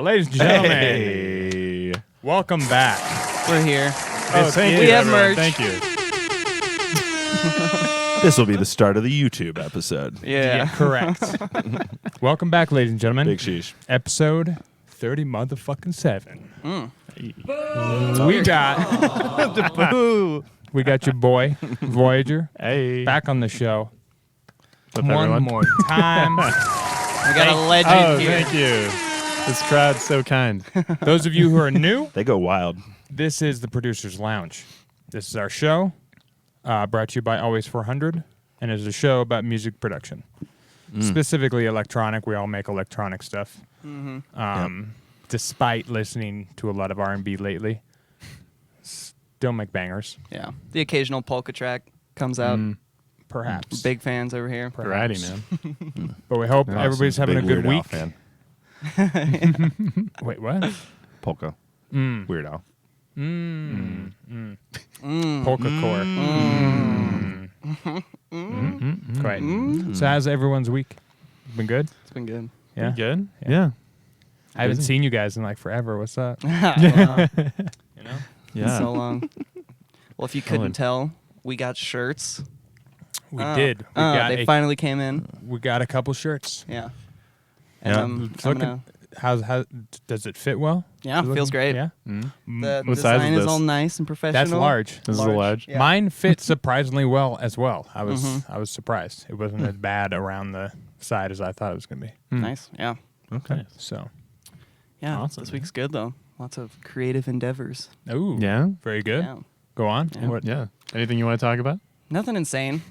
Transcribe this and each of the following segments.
Ladies and gentlemen, Hey. welcome back. We're here. Thank We you. have everyone. merch. Thank you. This will be the start of the YouTube episode. Yeah. Correct. Welcome back, ladies and gentlemen. Big sheesh. Episode 30 motherfucking 7. Mm. We got your boy, Voyager, Hey. back on the show. What's up, One everyone? more time. We got a legend Oh, here. thank you. This crowd's so kind. Those of you who are new, They go wild. this is the Producer's Lounge. This is our show, brought to you by Always 400, and is a show about music production, specifically electronic. We all make electronic stuff. Despite listening to a lot of R&B lately, still make bangers. Yeah. The occasional polka track comes out. Perhaps. Big fans over here. Variety, man. But we hope Awesome. everybody's having a Big good Weird Al week. fan. Wait, what? Polka. Mm. Weird Al. Polka core. Right. So how's everyone's week? Been good? It's been good. Yeah. Good? Yeah. I haven't seen you guys in like forever. What's up? Well, You know? Yeah. so long. Well, if you couldn't tell, we got shirts. We did. They finally came in. We got a couple shirts. Yeah. Yeah. And It's I'm looking- gonna, How does it fit well? yeah, Is it feels looking- great. Yeah. The What size design is is this? all nice and professional. That's large. This is a large. Yeah. Mine fit surprisingly well as well. I was surprised. It wasn't as bad around the side as I thought it was going to be. Nice. Yeah. Okay. So, Yeah. Awesome, This week's good though. Lots of creative endeavors. ooh, Yeah? very good. Yeah. Go on. Yeah. What? Yeah. Anything you want to talk about? Nothing insane.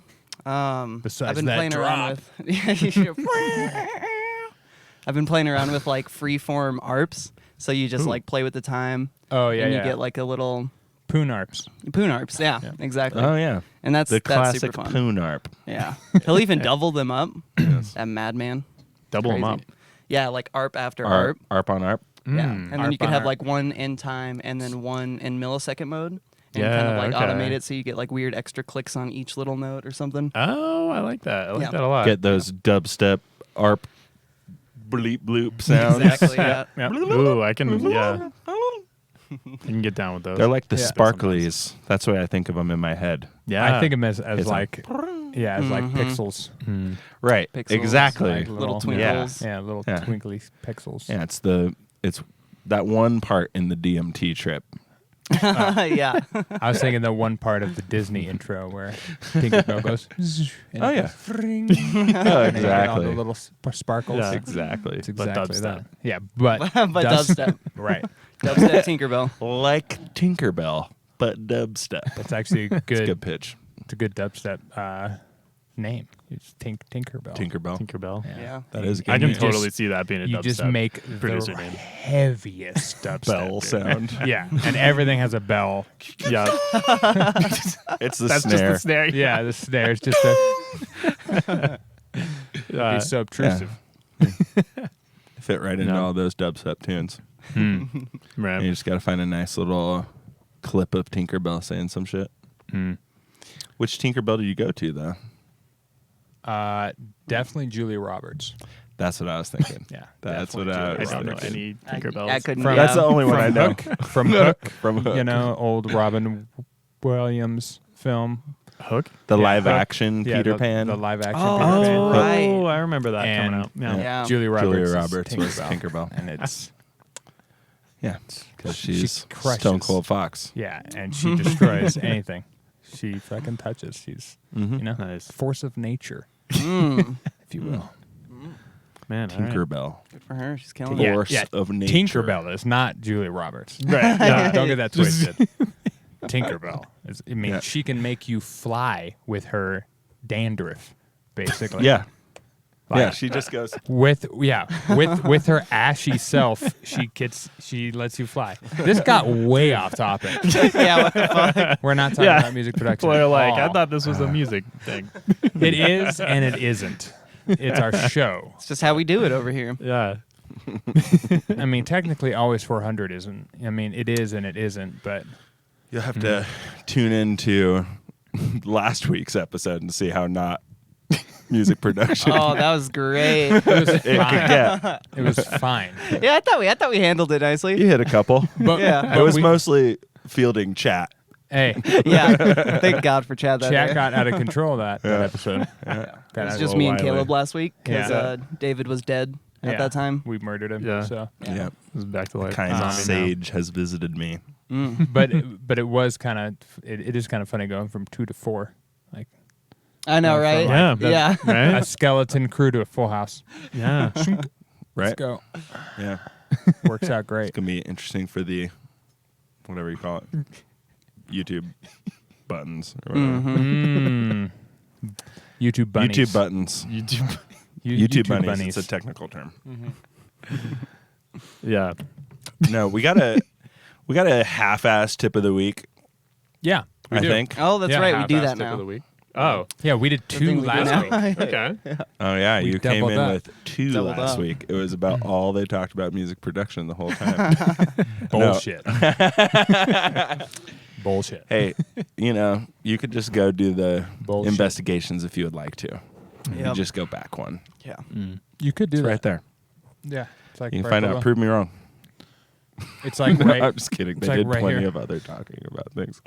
Besides I've been that playing drop. around with. I've been playing around with like freeform Arps, so you just like play with the time. Oh yeah, and yeah. you get like a little Poon Arps. poon Arps. Yeah, exactly. Oh, yeah. And that's The that's classic super fun. Poon Arp. Yeah, he'll even double them up. That madman. Double them Crazy. up. Yeah, like Arp after Arp. Arp on Arp. Yeah, and then Arp you could on have Arp. like one in time and then one in millisecond mode. And Yeah, kind of like okay. automate it so you get like weird extra clicks on each little note or something. Oh, I like that. I like Yeah. that a lot. Get those dubstep Arp bleep bloop sounds. Exactly. Yeah. Ooh, I can, yeah. You can get down with those. They're like the Yeah. sparklies. That's the way I think of them in my head. Yeah. I think of them as It's like, as like pixels. Right. Pixels, Exactly. Like Little Yeah. twinkles. Yeah, little Yeah. twinkly pixels. Yeah, it's that one part in the DMT trip. Yeah. I was thinking the one part of the Disney intro where Tinkerbell goes. And Oh, it yeah. goes, "Fring," Oh, and you get all the exactly. little sparkles. Yeah. Exactly. It's But exactly dubstep. that. Yeah, but But dubstep. Right. Dubstep Tinkerbell. Like Tinkerbell, but dubstep. That's actually a It's good. a good pitch. It's a good dubstep name. It's Tinkerbell. Tinkerbell. Yeah. That is a good I can name. totally see that being a You dubstep just make producer the name. heaviest dubstep Bell dude. sound. Yeah, and everything has a bell. Yeah, It's the that's snare. just the snare. Yeah, the snare's just a, be so obtrusive. Fit right into No. all those dubstep tunes. Right. And you just got to find a nice little clip of Tinkerbell saying some shit. Which Tinkerbell did you go to, though? Definitely Julia Roberts. That's what I was thinking. Yeah, That's what definitely I I was don't know thinking. any I Tinkerbells. couldn't. From- That's the only one I From know. Hook. From Hook. From Hook. You know, old Robin Williams film. Hook. The Yeah, live Hook. action Yeah, Peter the, Pan. The live action Oh, Peter that's Pan. right. Oh, I remember that And- coming out. Yeah. Yeah. Julia Roberts. Julia is Roberts was Tinkerbell. and it's Yeah, because She she's crushes. Stone Cold Fox. yeah, and she destroys anything she fucking touches. She's you know Nice. force of nature, Mm. if you will. Man, all right. Tinkerbell. Good for her. She's killing Yeah, it. Force of nature. Tinkerbell is not Julia Roberts. Right. Yeah. Don't get that twisted. Tinkerbell. I mean, Yeah. she can make you fly with her dandruff, basically. Yeah. Like, Yeah, she just goes. with her ashy self, she lets you fly. This got way off topic. Yeah. What the fuck? We're not talking Yeah. about music production. People are at like, I all. thought this was a music thing. It is and it isn't. It's our show. It's just how we do it over here. Yeah. I mean, technically, Always 400 isn't. I mean, it is and it isn't, but You'll have to tune into last week's episode and see how not music production Oh, that was great. It was it could fine. get. It was fine. Yeah, I thought we handled it nicely. You hit a couple. But, Yeah. It was mostly fielding chat. Hey, Yeah. Thank God for Chad that chat day. that got out of control that episode. Got It was out just of- me and Wiley. Caleb last week because Yeah. David was dead at Yeah, that time. we murdered him. Yeah. So, Yeah. It was back to life. Kind zombie sage has visited me. but it was kind of it is kind of funny going from 2 to 4, like I know, right? Yeah. Yeah. a Right? skeleton crew to a full house. Yeah. Let's Right? go. Yeah. Works out great. It's gonna be interesting for the whatever you call it, YouTube buttons or whatever. Mm. YouTube bunnies. YouTube buttons. YouTube. YouTube bunnies. It's a technical term. Yeah. No, we got a half-ass tip of the week. Yeah, we I do. think. Oh, that's Yeah, right. We do Half-assed that tip of the now. week. Oh. Yeah, we did The 2 thing we do last now. week. Okay. Oh yeah, We you came doubled in up. with 2 Doubled last up. week. It was about all they talked about music production the whole time. Bullshit. Bullshit. Hey, you could just go do the Bullshit. investigations if you would like to. You Yep. just go back one. Yeah. You could do It's that. right there. Yeah, it's like You can right find below. out. Prove me wrong. It's like No, right. I'm just kidding. They like did right plenty here. of other talking about things.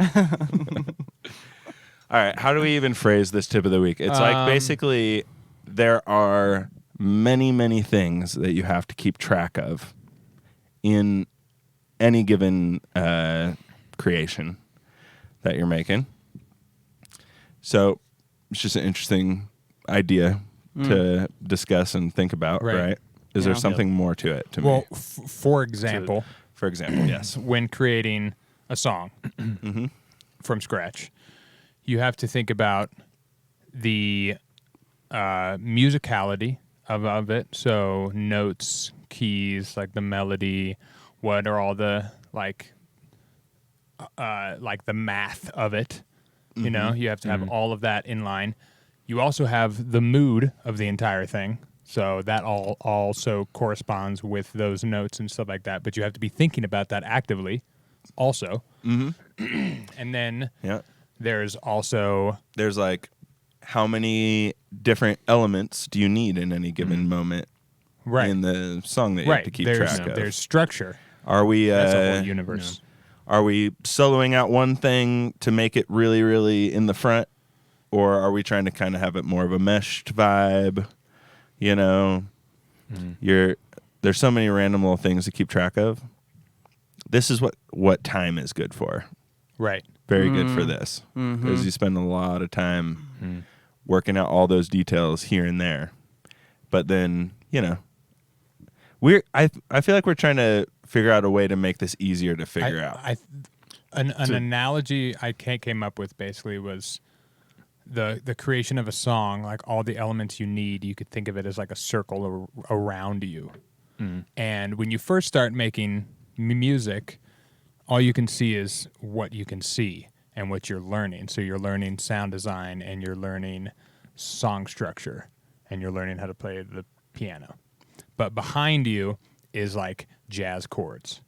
All right, how do we even phrase this tip of the week? It's like basically there are many, many things that you have to keep track of in any given creation that you're making. So it's just an interesting idea to discuss and think about, Right. right? Is there Yeah. something more to it to Well, me? for example, For example, yes. when creating a song from scratch, you have to think about the musicality of it. So notes, keys, like the melody, what are all the like the math of it. You know, you have to have all of that in line. You also have the mood of the entire thing. So that all also corresponds with those notes and stuff like that. But you have to be thinking about that actively also. And then Yeah. there's also There's like how many different elements do you need in any given moment right. in the song that you have to keep there's, track of? There's structure. Are we That's a whole universe. are we soloing out one thing to make it really, really in the front, or are we trying to kind of have it more of a meshed vibe? You know, there's so many random little things to keep track of. This is what time is good for. Right. Very good for this because you spend a lot of time working out all those details here and there. But then, I feel like we're trying to figure out a way to make this easier to figure out. An analogy I came up with basically was the creation of a song, like all the elements you need, you could think of it as like a circle around you. And when you first start making music, all you can see is what you can see and what you're learning. So you're learning sound design and you're learning song structure and you're learning how to play the piano. But behind you is like jazz chords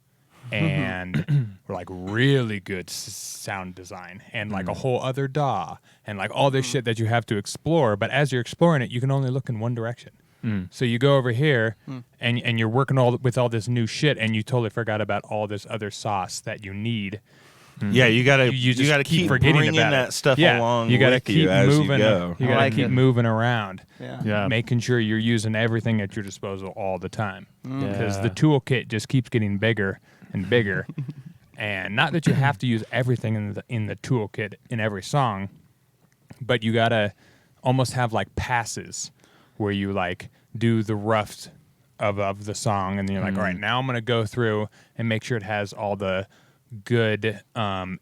and like really good sound design and like a whole other DAW and like all this shit that you have to explore. But as you're exploring it, you can only look in one direction. So you go over here and you're working with all this new shit and you totally forgot about all this other sauce that you need. Yeah, you gotta You just gotta keep forgetting bringing about that it. stuff Yeah, along. you gotta with keep you as moving. You go. You I gotta like keep it. moving around. Yeah. Yeah. Making sure you're using everything at your disposal all the time because Yeah. the toolkit just keeps getting bigger and bigger. And not that you have to use everything in the toolkit in every song, but you gotta almost have like passes where you like do the rough of the song, and then you're like, all right, now I'm gonna go through and make sure it has all the good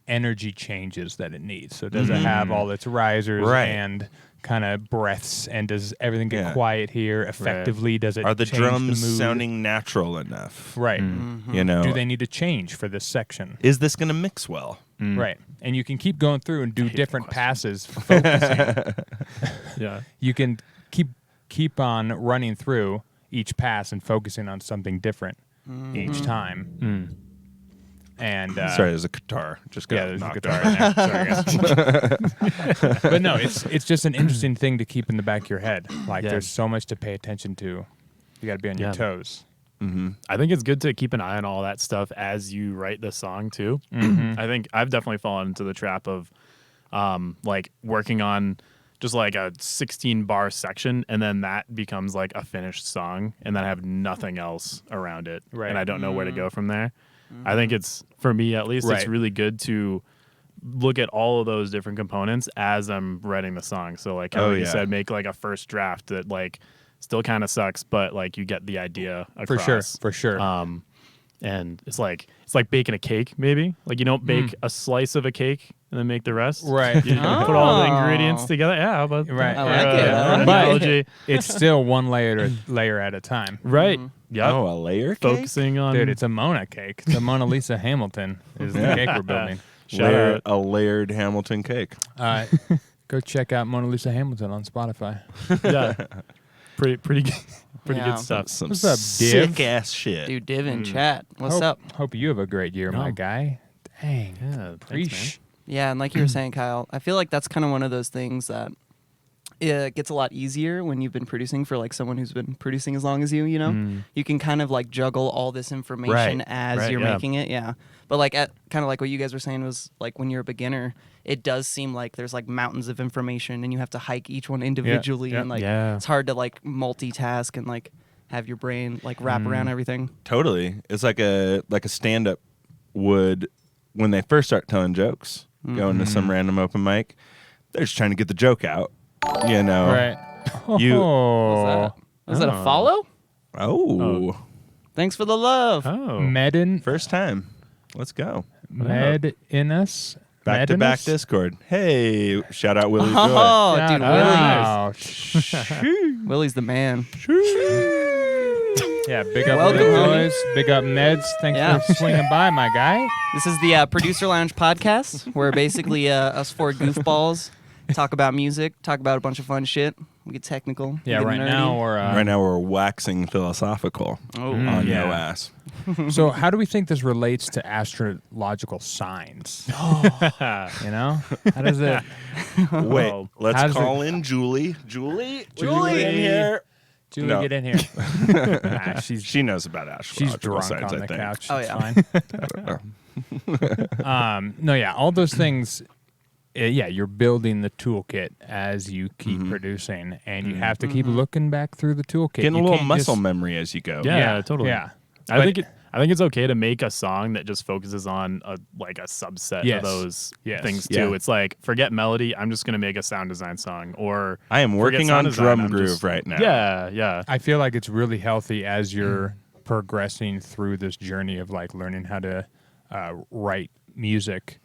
energy changes that it needs. So does it have all its risers Right. and kind of breaths, and does everything get Yeah. quiet here effectively? Does it Are the change drums the mood? sounding natural enough? right? You know, Do they need to change for this section? is this going to mix well? Right. And you can keep going through and do different passes, focusing. Yeah. You can keep on running through each pass and focusing on something different each time. And Sorry, there's a guitar. Just got there's a knocked guitar out. in there. Sorry, guys. But no, it's just an interesting thing to keep in the back of your head. Like there's so much to pay attention to. You got to be on your toes. Mm-hmm. I think it's good to keep an eye on all that stuff as you write the song too. I think I've definitely fallen into the trap of like working on just like a 16 bar section, and then that becomes like a finished song, and then I have nothing else around it, and I don't know where to go from there. I think it's, for me at least, it's really good to look at all of those different components as I'm writing the song. So like how you said, make like a first draft that like still kind of sucks, but like you get the idea across. For sure. And it's like baking a cake, maybe. Like you don't bake a slice of a cake and then make the rest. Right. You put all the ingredients together. Yeah, how about Right. I like it. I like analogy. It's still one layer at a time. Right. Yeah. Oh, a layer cake? Focusing on Dude, it's a Mona cake. The Mona Lisa Hamilton is the cake we're building. A layered Hamilton cake. Go check out Mona Lisa Hamilton on Spotify. yeah. Pretty good stuff. Some What's up, Div? sick ass shit. Dude, Div in chat. What's up? Hope you have a great year, my guy. Dang. Yeah, thanks, Yeah, and like you were saying, Kyle, I feel like that's kind of one of those things that it gets a lot easier when you've been producing for like someone who's been producing as long as you know? You can kind of like juggle all this information as you're making it. Yeah. But like kind of like what you guys were saying was like when you're a beginner, it does seem like there's like mountains of information and you have to hike each one individually and like it's hard to like multitask and like have your brain like wrap around everything. Totally. It's like a stand-up would when they first start telling jokes, going to some random open mic. They're just trying to get the joke out, you know. Right. Was that a follow? Oh. Thanks for the love. Oh. Medin. First time. Let's go. Med in us. Back to back Discord. Hey, shout out Willie Joy. Oh, dude, Wow. Willie's the man. Yeah, big up Welcome, Willie homie. Boys. Big up Meds. Thanks for swinging by, my guy. This is the Producer Lounge podcast, where basically us four goofballs talk about music, talk about a bunch of fun shit. We get technical. Yeah, we get right nerdy. now we're Right now we're waxing philosophical on your ass. So how do we think this relates to astrological signs? You know? How does it Wait, how let's does call in Julie. Julie in in here. Julie, No. get in here. Nah, She knows about astrological she's drunk signs, on I the think. couch. Oh, It's yeah. fine. No, yeah, all those things. You're building the toolkit as you keep producing, and you have to keep looking back through the toolkit. Getting a You little can't muscle just- memory as you go. Yeah, totally. Yeah, I think it's okay to make a song that just focuses on a subset of those things too. Yeah. It's like, forget melody, I'm just gonna make a sound design song, or I am working on drum groove right now. Yeah. I feel like it's really healthy as you're progressing through this journey of like learning how to write music.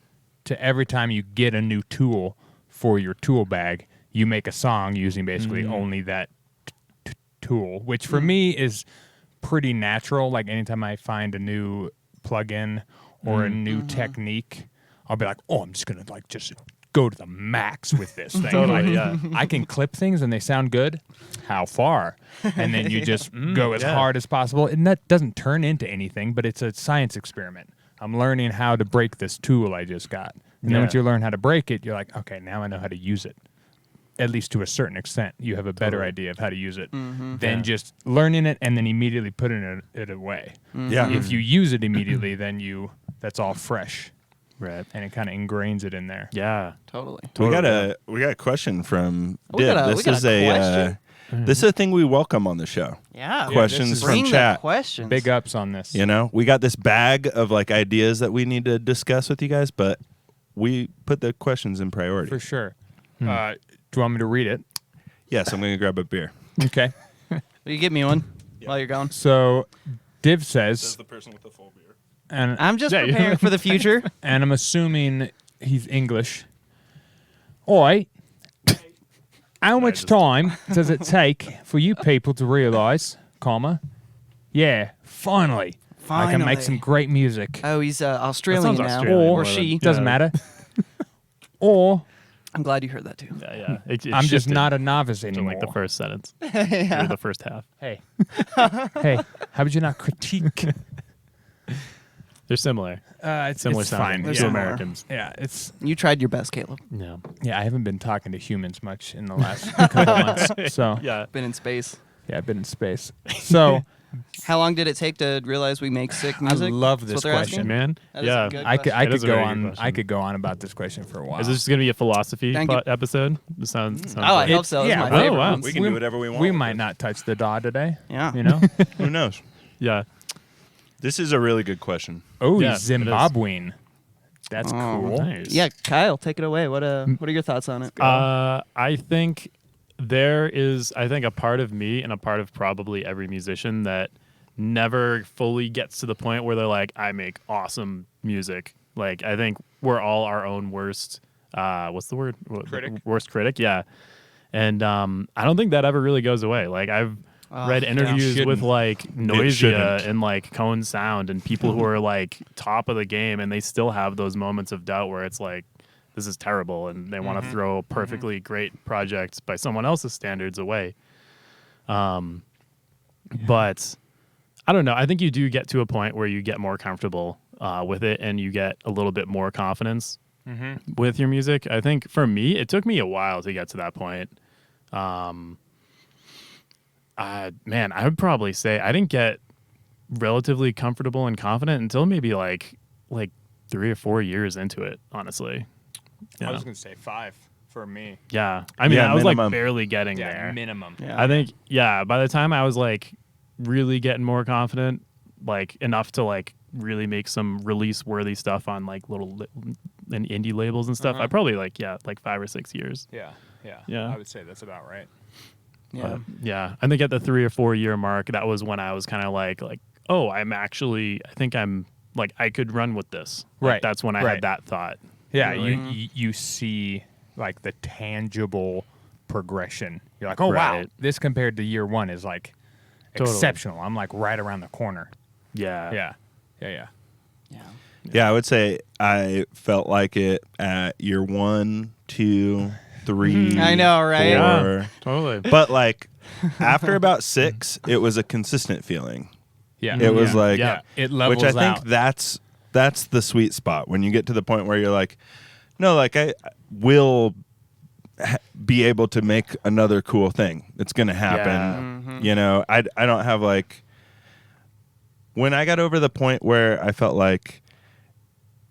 To every time you get a new tool for your tool bag, you make a song using basically only that tool, which for me is pretty natural. Like anytime I find a new plugin or a new technique, I'll be like, oh, I'm just gonna like just go to the max with this thing. Totally, Like, I can clip things and they sound good. How far? And then you just go as hard as possible. And that doesn't turn into anything, but it's a science experiment. I'm learning how to break this tool I just got. And then once you learn how to break it, you're like, okay, now I know how to use it. At least to a certain extent, you have a better idea of how to use it than just learning it and then immediately putting it away. Yeah. If you use it immediately, then that's all fresh. Right. And it kind of ingrains it in there. Yeah. Totally. We got a question from We Div. got a This question. is a thing we welcome on the show. Yeah. Questions this is- from Bring the chat. questions. Big ups on this. You know, we got this bag of like ideas that we need to discuss with you guys, but we put the questions in priority. For sure. Do you want me to read it? Yes, I'm going to grab a beer. Okay. Will you get me one while you're gone? So Div says, the person with the full beer. and I'm just preparing for the future. and I'm assuming he's English. Oi, how much time does it take for you people to realise, finally, I can make some great music. Oh, he's Australian That now. sounds Australian Or more than- she. Doesn't matter. Or I'm glad you heard that too. Yeah. It I'm just shifted not a novice in anymore. like the first sentence or the first half. Hey, hey, how would you not critique? They're similar. It's Similar sounding fine. They're to similar. Americans. Yeah, it's You tried your best, Caleb. Yeah. yeah. I haven't been talking to humans much in the last couple months, so Yeah. Been in space. yeah, I've been in space. So How long did it take to realize we make sick I music? love That's this what they're asking? question. Man. That is a Yeah. good I could question. It is a go very good on. question. I could go on about this question for a while. Is this going to be a philosophy Thank you. episode? This sounds Oh, I like hope so. That's yeah, my oh, favorite wow. ones. We can do whatever we want. We with might it. not touch the DAW today. Yeah. You know. Who knows? Yeah. This is a really good question. Oh, Yeah, it is. Zimbabwean. That's Oh, cool. Nice. Yeah, Kyle, take it away. What are your thoughts on it? I think there is, a part of me and a part of probably every musician that never fully gets to the point where they're like, I make awesome music. Like, I think we're all our own worst, what's the word? Critic? Worst critic, yeah. And I don't think that ever really goes away. Like, I've read interviews with Shouldn't. like shouldn't. Noisia and like Cone Sound and people who are like top of the game, and they still have those moments of doubt where it's like, this is terrible, and they want to throw a perfectly great project by someone else's standards away. But I don't know. I think you do get to a point where you get more comfortable with it, and you get a little bit more confidence with your music. I think for me, it took me a while to get to that point. Man, I would probably say I didn't get relatively comfortable and confident until maybe like 3 or 4 years into it, honestly. I Yeah. was gonna say 5 for me. Yeah. I mean, Yeah, I was minimum. like barely getting Yeah, there. minimum. Yeah. I think, yeah, by the time I was like really getting more confident, like enough to like really make some release worthy stuff on like and indie labels and stuff, I probably like 5 or 6 years. Yeah. Yeah. I would say that's about right. Yeah. But, yeah, I think at the 3 or 4 year mark, that was when I was kind of like, oh, I think I'm like, I could run with this. Like, Right, that's when I right. had that thought. Yeah, Really? you see like the tangible progression. You're like, oh wow, Right. this compared to year 1 is like Totally. exceptional. I'm like right around the corner. Yeah. Yeah. Yeah. Yeah, I would say I felt like it at year 1, 2, 3. I know, right? 4. Yeah, totally. But like after about 6, it was a consistent feeling. Yeah. It was yeah. like, yeah. It levels which I think out. that's the sweet spot when you get to the point where you're like, no, like I will be able to make another cool thing. It's gonna happen. You know, I don't have like, when I got over the point where I felt like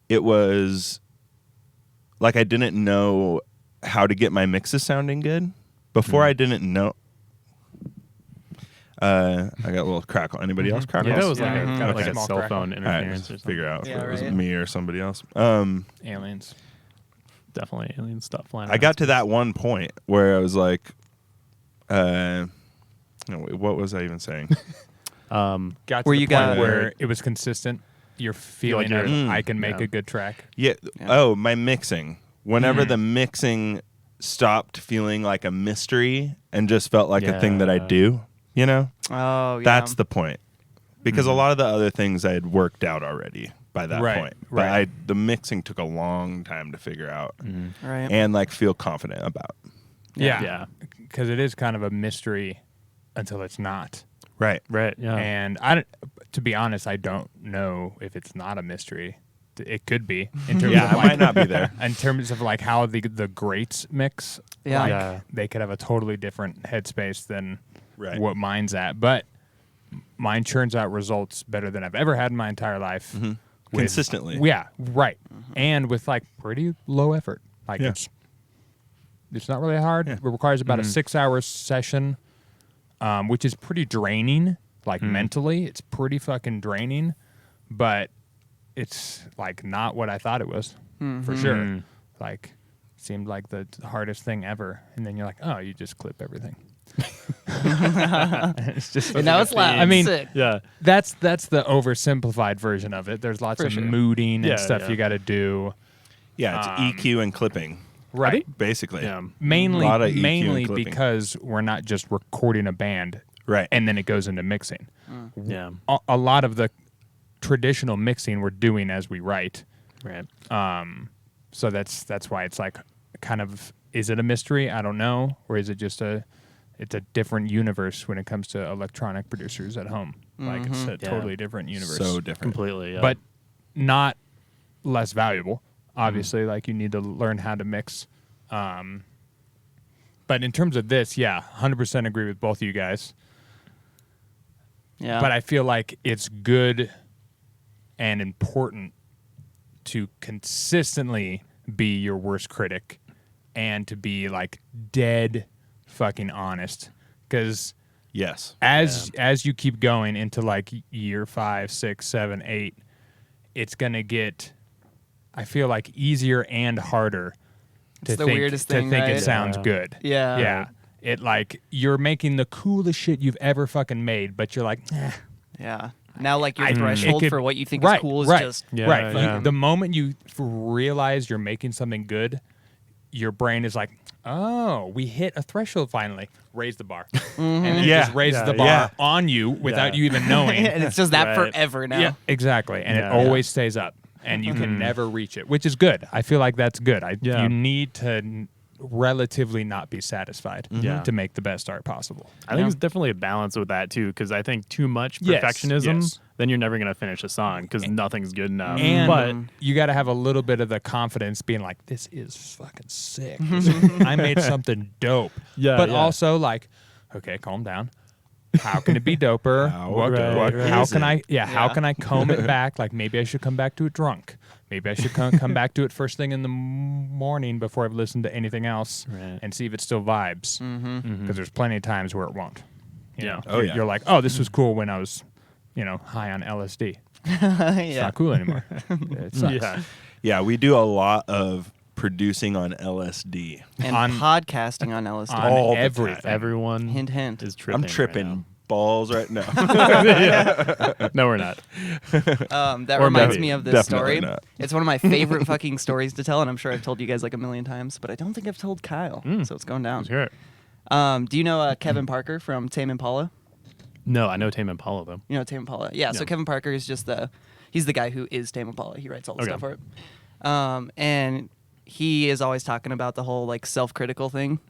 it was like I didn't know how to get my mixes sounding good. Before I didn't know. I got a little crackle. Anybody else crackle? Yeah, it was like Yeah, got like a a small cell crackle. phone All right, interference or let's something. figure out Yeah, if it was right. me or somebody else. Aliens. Definitely alien stuff flying I got to that one point where I was like, no, wait, what was I even saying? Got to Where the you point got- where it was consistent. You're feeling you're- of, I can make yeah. a good track. Yeah. Yeah. Oh, my mixing. Whenever the mixing stopped feeling like a mystery and just felt like a thing that I Yeah. do, you know? Oh, yeah. That's the point. Because a lot of the other things I had worked out already by that Right, point. right. But the mixing took a long time to figure out right. and like feel confident about. Yeah. Yeah. Because it is kind of a mystery until it's not. Right. Right. Yeah. And to be honest, I don't know if it's not a mystery. It could be in terms Yeah, of I like, might not be there. in terms of like how the greats mix. Yeah. like, Yeah. they could have a totally different headspace than Right. what mine's at. But mine churns out results better than I've ever had in my entire life. with- Consistently. Yeah, right. And with like pretty low effort. Like Yeah. it's not really hard. Yeah. It requires about a 6-hour session, which is pretty draining. Like mentally, it's pretty fucking draining. But it's like not what I thought it was for sure. Like seemed like the hardest thing ever. And then you're like, oh, you just clip everything. It's just And now it's loud. I mean, Sick. yeah. that's the oversimplified version of it. There's lots For of sure. mooding Yeah, and stuff yeah. you got to do. Yeah, it's EQ and clipping, Right. basically. Yeah. Mainly, A lot of EQ and mainly clipping. because we're not just recording a band Right. and then it goes into mixing. Yeah. A lot of the traditional mixing we're doing as we write. Right. So that's why it's like kind of, is it a mystery? I don't know. Or is it just it's a different universe when it comes to electronic producers at home. Like it's a Yeah. totally different universe. so different. Completely. Yeah. But not less valuable. Obviously, like you need to learn how to mix. But in terms of this, 100% agree with both of you guys. Yeah. But I feel like it's good and important to consistently be your worst critic and to be like dead fucking honest. Because Yes. as you keep going into like year 5, 6, 7, 8, it's gonna get, I feel like, easier and harder It's the weirdest thing, it right? sounds Yeah. good. Yeah. Yeah. It like you're making the coolest shit you've ever fucking made, but you're like, Yeah. Now, like, your it threshold could- for what you think right, is cool is right, just Yeah, right. yeah. The moment you realize you're making something good, your brain is like, oh, we hit a threshold finally. Raise the bar. And then it Yeah. just raises Yeah, the bar yeah. on you without Yeah. you even knowing. and it's just that Right. forever now. Yeah, exactly. And it Yeah. always stays up. And you can never reach it, which is good. I feel like that's good. Yeah. You need to relatively not be satisfied Yeah. to make the best art possible. I think it's definitely a balance with that too, because I think too much Yes, perfectionism, yes. then you're never gonna finish a song because nothing's good enough. And but you got to have a little bit of the confidence being like, this is fucking sick. I made something dope. Yeah, But yeah. also like, okay, calm down. How can it be doper? How right How is can it? how can I comb it back? Like maybe I should come back to it drunk. Maybe I should come back to it first thing in the morning before I've listened to anything else Right. and see if it still vibes. Because there's plenty of times where it won't. You Yeah. know? Oh, yeah. You're like, oh, this was cool when I was, high on LSD. It's Yeah. not cool anymore. It sucks. yeah, Yeah, we do a lot of producing on LSD. And On- podcasting on LSD. On All the time. everything. everyone Hint, hint. is tripping. I'm tripping right balls right now. now. No, we're not. That Or reminds maybe. me of this Definitely story. not. It's one of my favorite fucking stories to tell, and I'm sure I've told you guys like a million times, but I don't think I've told Kyle, so it's going down. Let's hear it. Do you know Kevin Parker from Tame Impala? No, I know Tame Impala though. You know Tame Impala? Yeah, so Yeah. Kevin Parker is just he's the guy who is Tame Impala. He writes all the Okay. stuff for it. And he is always talking about the whole like self-critical thing.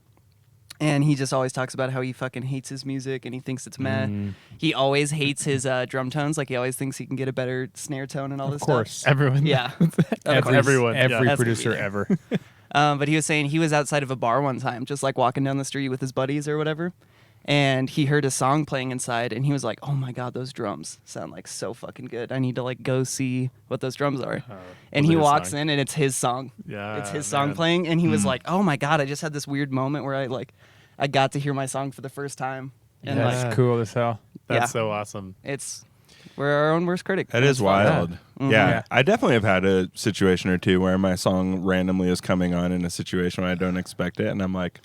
And he just always talks about how he fucking hates his music and he thinks it's meh. He always hates his drum tones. Like he always thinks he can get a better snare tone and all this Of course. stuff. Everyone. Yeah. Everyone. Every That's gonna be producer there. ever. But he was saying he was outside of a bar one time, just like walking down the street with his buddies or whatever. And he heard a song playing inside and he was like, oh my God, those drums sound like so fucking good. I need to like go see what those drums are. And was he it his walks song? in and it's his song. Yeah, It's his song man. playing. And he was like, oh my God, I just had this weird moment where I got to hear my song for the first time. And Yeah. like, That's cool as hell. That's Yeah. so awesome. we're our own worst critic. That is It's fun. wild. Mhm. Yeah. Yeah. I definitely have had a situation or two where my song randomly is coming on in a situation where I don't expect it, and I'm like,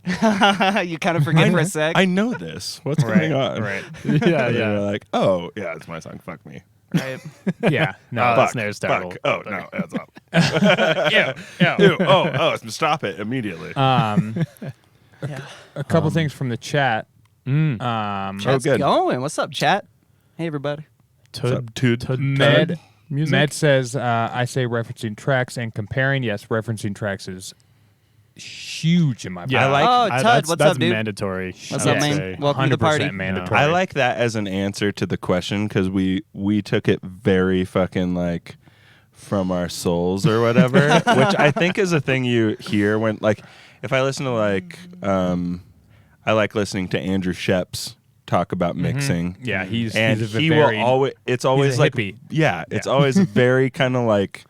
You kind of forget for a sec. I know this. What's Right, going on? right. Yeah, And yeah. you're like, oh, yeah, it's my song. Fuck me. Right. Yeah. No. The Fuck. snare's Fuck. terrible. Oh, no, that's up. yeah. Ew. Oh, stop it immediately. Yeah. A couple things from the chat. Chat's good. going. What's up, chat? Hey, everybody. Med music? Med says, I say referencing tracks and comparing. Yes, referencing tracks is huge in my Yeah, I like- Oh, I- Tud, that's, what's that's up, dude? mandatory. What's I up, would man? say. Welcome to the party. mandatory. I like that as an answer to the question because we took it very fucking like from our souls or whatever, which I think is a thing you hear when like if I listen to like I like listening to Andrew Sheps talk about mixing. Yeah, he's And he's a he very, will always it's always a like hippie. yeah, it's always very kind of like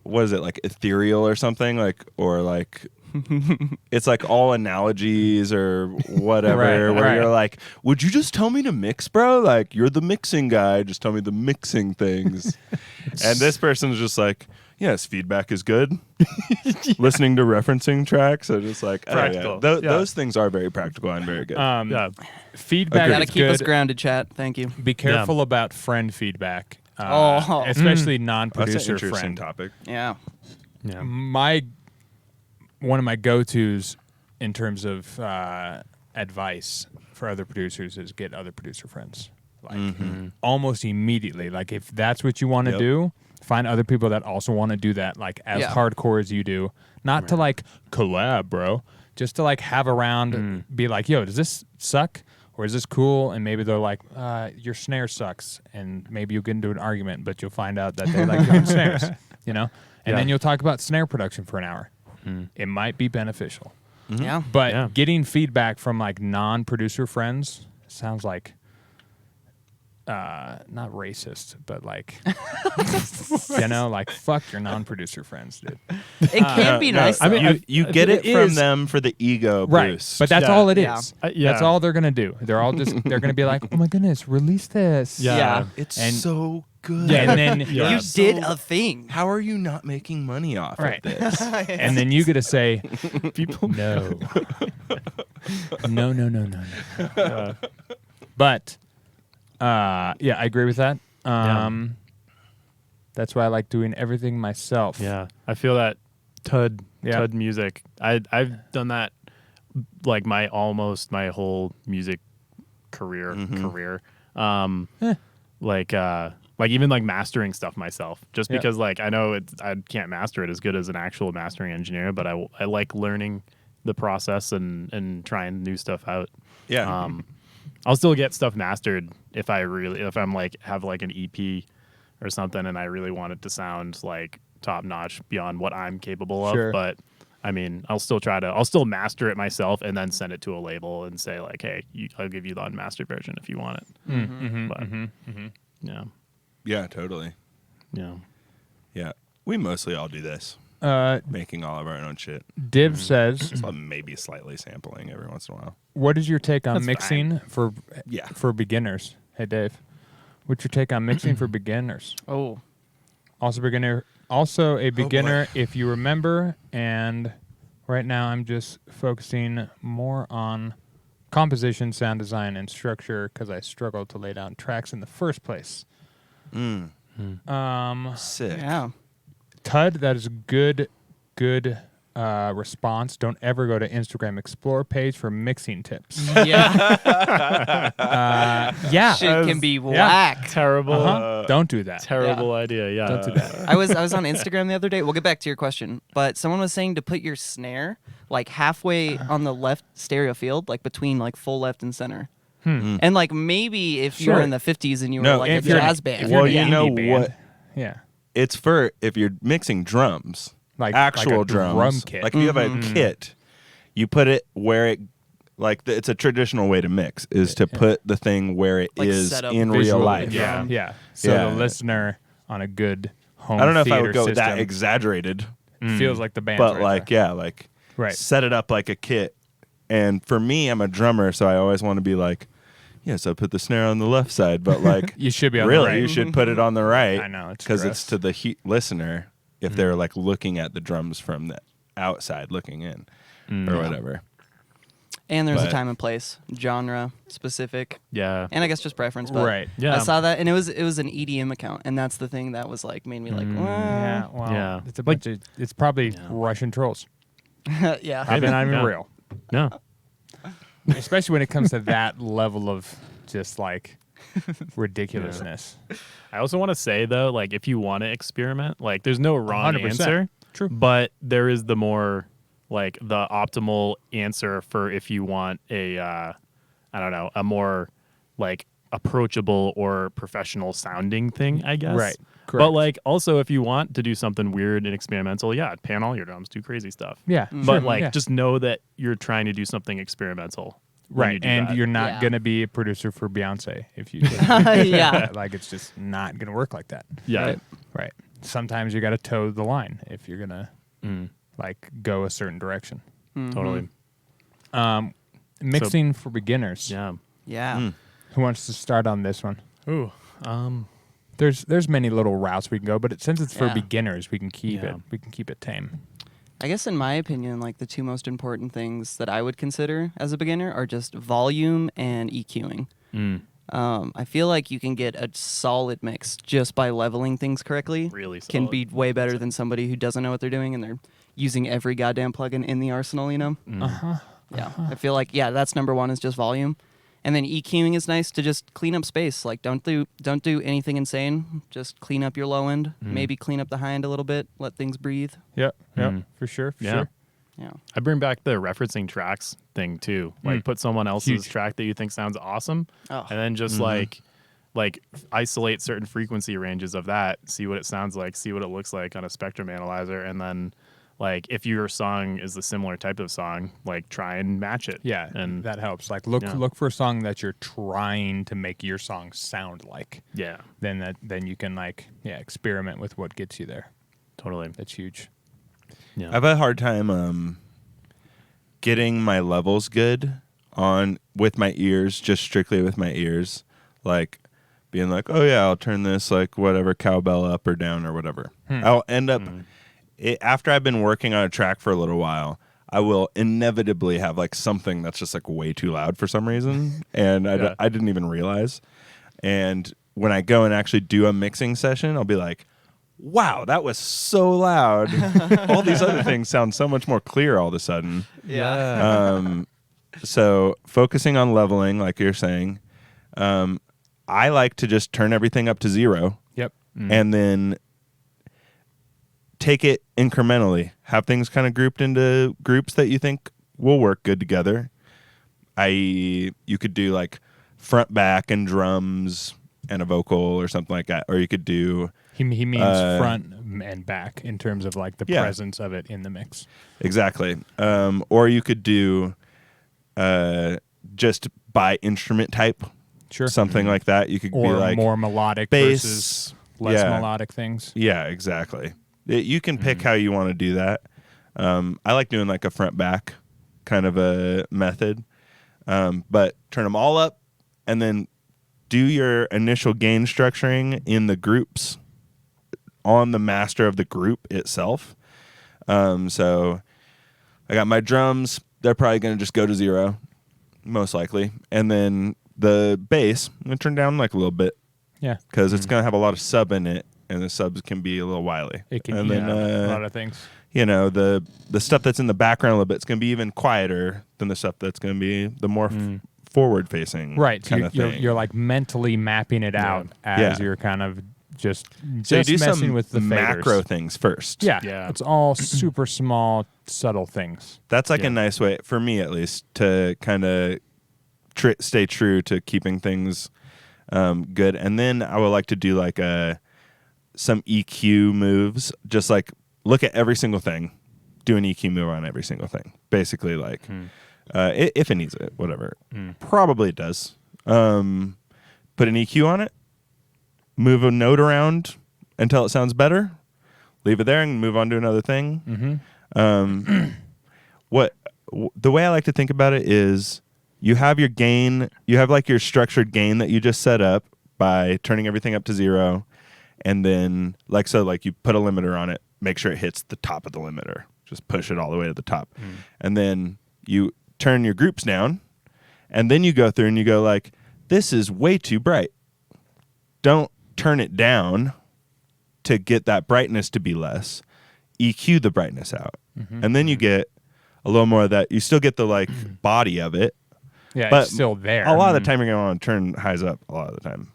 what is it, like ethereal or something, like or like it's like all analogies or whatever Right, where right. you're like, would you just tell me to mix, bro? Like you're the mixing guy, just tell me the mixing things. And this person's just like, yes, feedback is good. Listening to referencing tracks are just like, Practical. oh, yeah. Yeah. Those things are very practical and very good. Yeah. feedback Gotta is keep us good. grounded, chat. Thank you. Be careful about friend feedback. Oh. Especially That's an non-producer interesting friend. topic. Yeah. Yeah. One of my go-tos in terms of advice for other producers is get other producer friends. Like almost immediately. Like if that's what you want to Yep. do, find other people that also want to do that, like as Yeah. hardcore as you do. Not to like collab, bro. Just to like have around, be like, yo, does this suck? Or is this cool? And maybe they're like, your snare sucks. And maybe you'll get into an argument, but you'll find out that they like different snares, you know? And then you'll talk about snare production for an hour. It might be beneficial. Yeah. But getting feedback from like non-producer friends sounds like not racist, but like you know, like fuck your non-producer friends, dude. It can be nice. I mean, you get it from is. them for the ego boost. But that's all it is. Yeah. That's all they're gonna do. They're all just they're gonna be like, oh my goodness, release this. Yeah. It's And- so good. Yeah, and then You did a thing. How are you not making money off Right. of this? and then you get to say, people, no, no. But, yeah, I agree with that. That's why I like doing everything myself. Yeah, I feel that Tud music. I've done that like my whole music career. Like even like mastering stuff myself, just because like I know I can't master it as good as an actual mastering engineer, but I like learning the process and trying new stuff out. Yeah. I'll still get stuff mastered if I'm like have like an EP or something and I really want it to sound like top notch beyond what I'm capable of. Sure. But I mean, I'll still master it myself and then send it to a label and say like, hey, I'll give you the unmastered version if you want it. But yeah, Yeah, totally. yeah. Yeah. We mostly all do this, making all of our own shit. Div says, So maybe slightly sampling every once in a while. what is your take on That's mixing Yeah. for beginners? Hey, Dave, what's your take on mixing for beginners? Oh. Also a beginner, if you remember, and right now I'm just focusing more on composition, sound design, and structure because I struggled to lay down tracks in the first place. Sick. Yeah. Tud, that is a good response. Don't ever go to Instagram Explore page for mixing tips. Yeah. Yeah. Shit can be whack. Terrible, Don't do that. terrible idea. Yeah. Don't do that. I was on Instagram the other day. We'll get back to your question, but someone was saying to put your snare like halfway on the left stereo field, like between like full left and center. And like maybe if you were Sure. in the 50s and you were No, like a if you're- jazz if band. you're Well, an you know indie band, what? Yeah. It's for if you're mixing drums, Like actual a drums. drum kit. Like if you have a kit, you put it where it, it's a traditional way to mix, is to put the thing where it Like is set up in real Visually, life. Yeah. drum. Yeah. So Yeah. the listener on a good home I don't know if I theater would go that system exaggerated, feels like the band. but like, Right. set it up like a kit. And for me, I'm a drummer, so I always want to be like, yes, I put the snare on the left side, but like, You should be on really, the right. you should put it on the right. I know, it's because gross. it's to the listener if they're like looking at the drums from the outside looking in or whatever. And there's a But- time and place, genre specific, Yeah. and I guess just preference. But Right. Yeah. I saw that, and it was an EDM account, and that's the thing that was like made me like, Yeah. Well, Yeah. it's a bunch of, it's probably Russian trolls. yeah. Probably not even Yeah. real. No. Especially when it comes to that level of just like ridiculousness. I also want to say though, like if you want to experiment, like there's no wrong 100%. answer. True. But there is the more like the optimal answer for if you want a I don't know, a more like approachable or professional sounding thing, I guess. Right. But Correct. like also if you want to do something weird and experimental, yeah, pan all your drums, do crazy stuff. Yeah. But sure, like yeah. just know that you're trying to do something experimental. when you right, do and that. you're not Yeah. gonna be a producer for Beyonce if you Yeah. like it's just not gonna work like that. Yeah. Right. Right. Sometimes you gotta toe the line if you're gonna Mm, like go a certain direction. totally. Mixing for beginners. Yeah. Yeah. Who wants to start on this one? Ooh. There's many little routes we can go, but since it's for Yeah. beginners, we can keep Yeah. it tame. I guess in my opinion, like the two most important things that I would consider as a beginner are just volume and EQing. Mm, I feel like you can get a solid mix just by leveling things correctly. really Can solid. be way better than somebody who doesn't know what they're doing and they're using every goddamn plugin in the arsenal, you know? Yeah. I feel like that's number one is just volume. And then EQing is nice to just clean up space. Like don't do anything insane. Just clean up your low end. Maybe clean up the high end a little bit. Let things breathe. Yep. Mm. For sure. Yeah. Yeah. I bring back the referencing tracks thing too. Like put someone else's Huge. track that you think sounds awesome, Oh. and then just like isolate certain frequency ranges of that, see what it sounds like, see what it looks like on a spectrum analyzer, and then like if your song is the similar type of song, like try and match it. Yeah, and that helps. Like look for a song that you're trying to make your song sound like. yeah, Then you can like experiment with what gets you there. totally. That's huge. Yeah, I've had a hard time getting my levels good on with my ears, just strictly with my ears, like being like, oh yeah, I'll turn this like whatever cowbell up or down or whatever. I'll end up after I've been working on a track for a little while, I will inevitably have like something that's just like way too loud for some reason, and I didn't even realize. And when I go and actually do a mixing session, I'll be like, wow, that was so loud. All these other things sound so much more clear all of a sudden. Yeah. So focusing on leveling, like you're saying, I like to just turn everything up to 0 Yep. and then take it incrementally. Have things kind of grouped into groups that you think will work good together. You could do like front, back, and drums and a vocal or something like that. Or you could do... He means front and back in terms of like the presence of it in the mix. Exactly. Or you could do just by instrument type. Sure. Something like that. You could Or be like more melodic bass, versus less melodic things. Yeah, exactly. You can pick how you want to do that. I like doing like a front back kind of a method. But turn them all up and then do your initial gain structuring in the groups on the master of the group itself. So I got my drums. They're probably going to just go to 0, most likely. And then the bass, I'm going to turn down like a little bit. Yeah. Because it's going to have a lot of sub in it, and the subs can be a little wily. It can and eat then, a lot of things. You know, the stuff that's in the background a little bit is going to be even quieter than the stuff that's going to be the more forward-facing Right. So kind of thing. you're like mentally mapping it out as you're kind of just So you do messing some with the macro faders. things first. Yeah. It's all super small, subtle things. That's like a nice way, for me at least, to kind of stay true to keeping things good. And then I would like to do like some EQ moves, just like look at every single thing, do an EQ move on every single thing. Basically like, if it needs it, whatever. Probably it does. Put an EQ on it, move a note around until it sounds better, leave it there and move on to another thing. The way I like to think about it is you have your gain, you have like your structured gain that you just set up by turning everything up to 0, and then like you put a limiter on it, make sure it hits the top of the limiter, just push it all the way to the top, and then you turn your groups down, and then you go through and you go like, this is way too bright. Don't turn it down to get that brightness to be less. EQ the brightness out, and then you get a little more of that. You still get the like body of it. Yeah, but it's still there. A lot of the time you're going to want to turn highs up a lot of the time.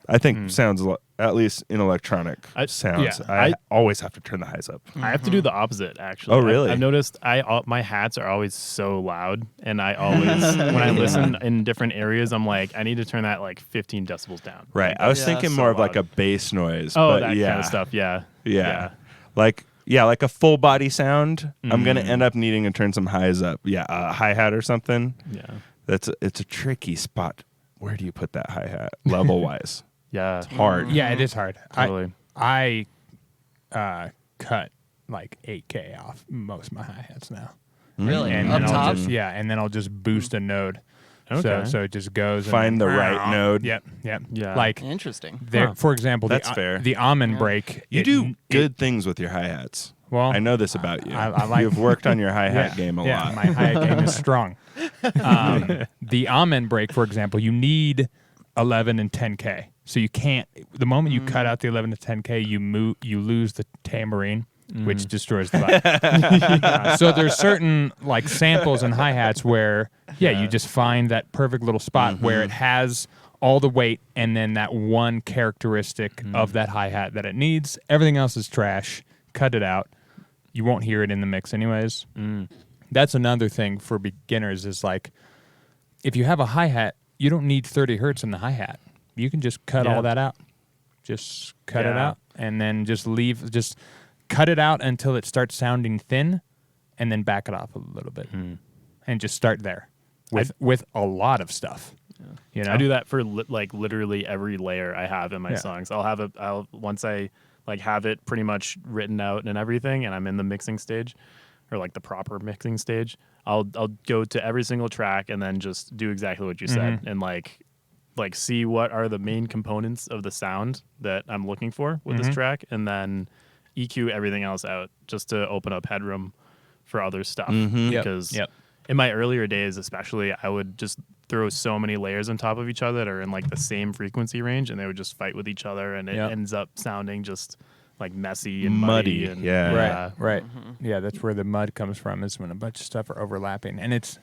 I think sounds, at least in electronic sounds, I always have to turn the highs up. I have to do the opposite, actually. Oh, really? I've noticed my hats are always so loud, and I always, when I listen in different areas, I'm like, I need to turn that like 15 decibels down. Right. I was Yeah, thinking so more of like loud. a bass noise. Oh, but that yeah. kind of stuff. Yeah. Like a full body sound. I'm going to end up needing to turn some highs up. Yeah, a hi-hat or something. Yeah. It's a tricky spot. Where do you put that hi-hat level wise? Yeah. It's hard. Yeah, it is hard. Totally. I cut like 8K off most of my hi-hats now. Really? And Up then top? and then I'll just boost a node. Okay. So it just goes. Find and the then, right node. Yep. Yeah. Like Interesting. there, for example, That's fair. the almond break. You do good things with your hi-hats. Well, I know this about you. I like- You've worked on your hi-hat game a lot. My hi-hat game is strong. The almond break, for example, you need 11 and 10K. So you can't. The moment you cut out the 11 to 10K, you lose the Tame, which destroys the vibe. So there's certain like samples and hi-hats where you just find that perfect little spot where it has all the weight and then that one characteristic of that hi-hat that it needs. Everything else is trash. Cut it out. you won't hear it in the mix anyways. That's another thing for beginners is like, if you have a hi-hat, you don't need 30 hertz in the hi-hat. You can just cut all that out. Just cut it out and then just cut it out until it starts sounding thin and then back it off a little bit and just start there with a lot of stuff. You know? I do that for like literally every layer I have in my songs. I'll once I like have it pretty much written out and everything, and I'm in the mixing stage, or like the proper mixing stage. I'll go to every single track and then just do exactly what you said, and like see what are the main components of the sound that I'm looking for with this track, and then EQ everything else out just to open up headroom for other stuff. Because in my earlier days, especially, I would just throw so many layers on top of each other that are in like the same frequency range, and they would just fight with each other, and it ends up sounding just like messy and muddy. And, Right. Yeah, that's where the mud comes from, is when a bunch of stuff are overlapping. And it's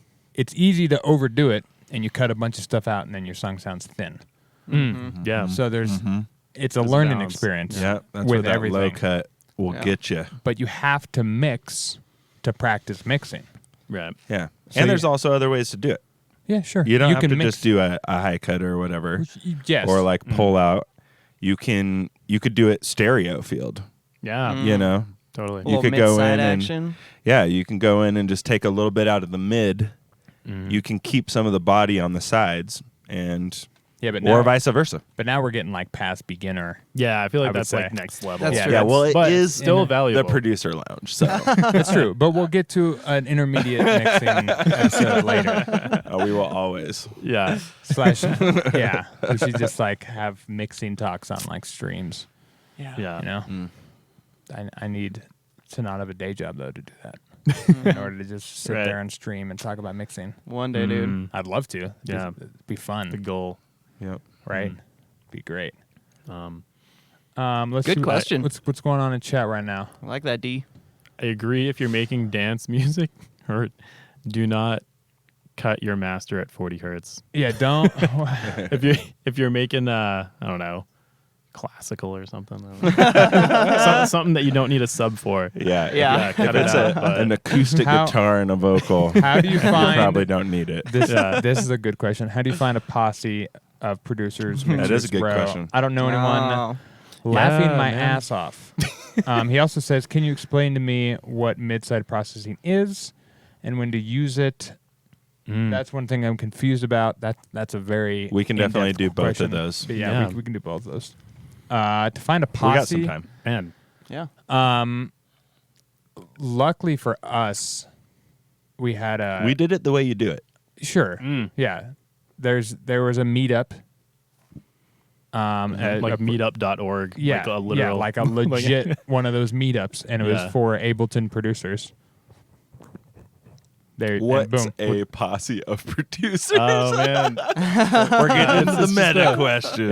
easy to overdo it, and you cut a bunch of stuff out, and then your song sounds thin. Yeah. So it's a learning balance. experience. Yeah, that's with where that everything. low cut will get you. But you have to mix to practice mixing. Right. Yeah, So and there's also other ways to do it. Yeah, sure. You don't have can to mix. just do a high cut or whatever, Yes. or like pull out. You could do it stereo field. Yeah. You know, Totally. you could go in action. and you can go in and just take a little bit out of the mid. You can keep some of the body on the sides, and but or vice versa. But now we're getting like past beginner. Yeah, I feel I like would that's say. like next level. That's Yeah. true. Yeah, well, it But is still valuable. the producer lounge. So That's true. But we'll get to an intermediate mixing episode later. we will always. Yeah. We should just like have mixing talks on like streams. Yeah. You know, I need to not have a day job though to do that. In order to just sit Right. there and stream and talk about mixing. One day, dude. I'd love to. Yeah. It'd be fun, The goal. Yep. right? Be great. Um, Let's Good see question. What's going on in chat right now? I like that, D. I agree if you're making dance music, or do not cut your master at 40 hertz. Yeah, don't. If you're making I don't know, classical or something. I don't know. Something that you don't need a sub for. Yeah. Yeah. If cut it it's out, but- an acoustic How- guitar and a vocal, How do you you find probably don't need it. this? This is a good question. How do you find a posse of producers? That is a mixers, good bro? question. I don't know anyone Oh. laughing Yeah, my man. ass off. He also says, "Can you explain to me what mid-side processing is and when to use it?" That's one thing I'm confused about. That's a very We can definitely in-depth do both question. of those. But Yeah. we can do both of those. To find a posse, We got some time. Man. Yeah. luckily for us, we had a We did it the way you do it. Sure. Yeah. There was a meetup. Like meetup.org. Yeah, Like a literal. like a legit one of those meetups, and it was Yeah. for Ableton producers. There, and What's boom. a posse of producers? Oh man. We're getting into the meta question.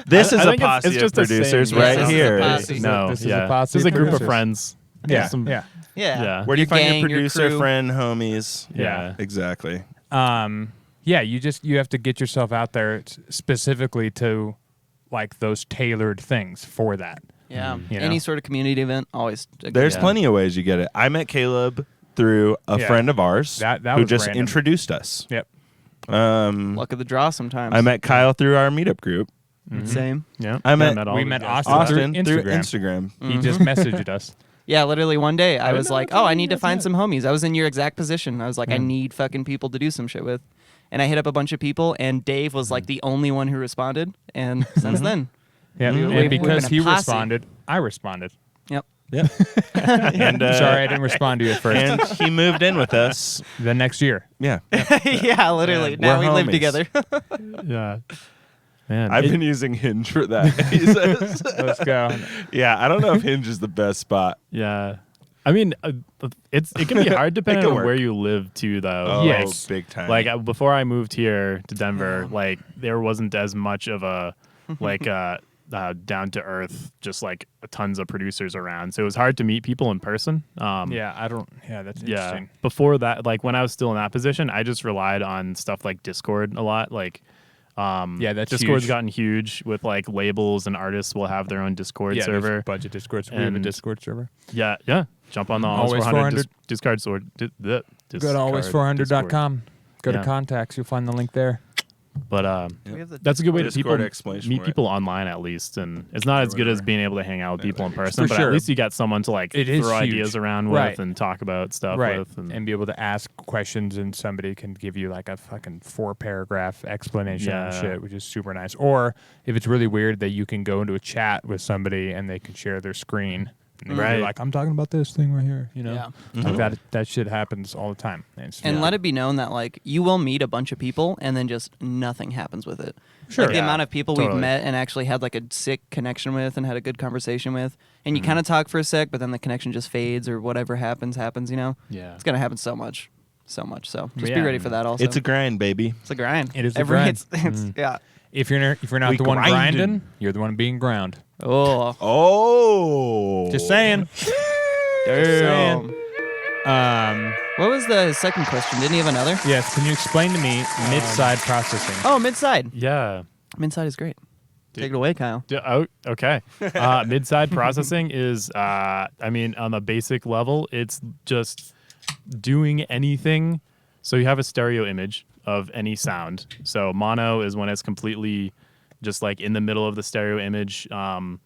This is I a think it's posse of just a producers saying. right This is a here. posse. No, This is a yeah. posse This is a of group of producers. friends. Yeah, Some- yeah. Yeah. Where do you find gang, your producer, crew. friend, homies? Yeah. Exactly. Yeah, you have to get yourself out there specifically to like those tailored things for that. Yeah. You know? Any sort of community event, always. a good There's time. plenty of ways you get it. I met Caleb through a Yeah. friend of ours That who was just random. introduced us. Yep. Luck of the draw sometimes. I met Kyle through our meetup group. Same. Yeah. I met- all we the met guys. Austin. Austin through through Instagram. He just messaged us. Yeah, literally one day I was know like, that's oh, I right, need to that's find it. some homies. I was in your exact position. I was like, I need fucking people to do some shit with. And I hit up a bunch of people, and Dave was like the only one who responded. And since then, Yeah, We've and been because a he posse. responded, I responded. yep. Yeah. and Sorry, I didn't respond to you at first. and he moved in with us. The next year. Yeah. Yeah, literally. Now we We're live homies. together. Yeah. Man. I've been using Hinge for that. He says. Let's go. Yeah, I don't know if Hinge is the best spot. Yeah. I mean, it can be hard depending can on work. where you live too, though. Oh, Yes. big time. Like before I moved here to Denver, like there wasn't as much of a like down to earth, just like tons of producers around. So it was hard to meet people in person. Yeah, that's Yeah. interesting. Before that, like when I was still in that position, I just relied on stuff like Discord a lot. Like, Yeah, that's Discord's huge. gotten huge with like labels and artists will have their own Discord Yeah, server. there's a bunch of Discords. We have a And- Discord server. Yeah, yeah. jump on the Always 400 discard sword. Go to always400.com. Go to contacts. You'll find the link there. But We have the that's a good way to Discord meet explanation for it. people online at least, and it's not as good as being able to hang out with people in person. For But sure. at least you got someone to like It is throw huge. ideas around Right. with and talk about stuff Right. with. And be able to ask questions, and somebody can give you like a fucking 4-paragraph explanation of Yeah. shit, which is super nice. Or if it's really weird, that you can go into a chat with somebody and they can share their screen. And they can be Right. like, I'm talking about this thing right here. You know, Yeah. like that shit happens all the time. And let it be known that like you will meet a bunch of people and then just nothing happens with it. Sure. Like the Yeah, amount of people we've totally. met and actually had like a sick connection with and had a good conversation with, and Mm-hmm. you kind of talk for a sec, but then the connection just fades or whatever happens. You know, Yeah. it's gonna happen so much. So just be Yeah. ready for that. Also, It's a grind, baby. it's a grind. It is a grind. It's, yeah. If you're not We the one grinded. grinding, you're the one being ground. Oh, Oh. Just saying. damn. What What was the second question? Didn't he have another? Yes. Can you explain to me mid-side processing? Oh, mid-side. Yeah. Mid-side is great. Take it away, Kyle. Oh, okay. Mid-side processing is, I mean, on the basic level, it's just doing anything. So you have a stereo image of any sound. So mono is when it's completely just like in the middle of the stereo image. The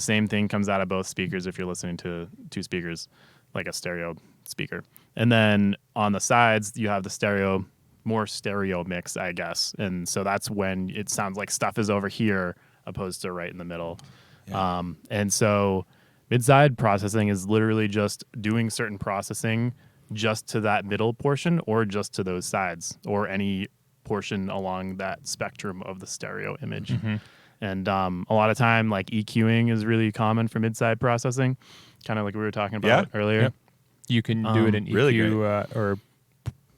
same thing comes out of both speakers if you're listening to two speakers, like a stereo speaker. And then on the sides, you have the more stereo mix, I guess. And so that's when it sounds like stuff is over here opposed to right in the middle. Yeah. And so mid-side processing is literally just doing certain processing just to that middle portion or just to those sides or any portion along that spectrum of the stereo image. And a lot of time, like EQing is really common for mid-side processing, kind of like we were talking about earlier. Yep. You can do it in EQ really or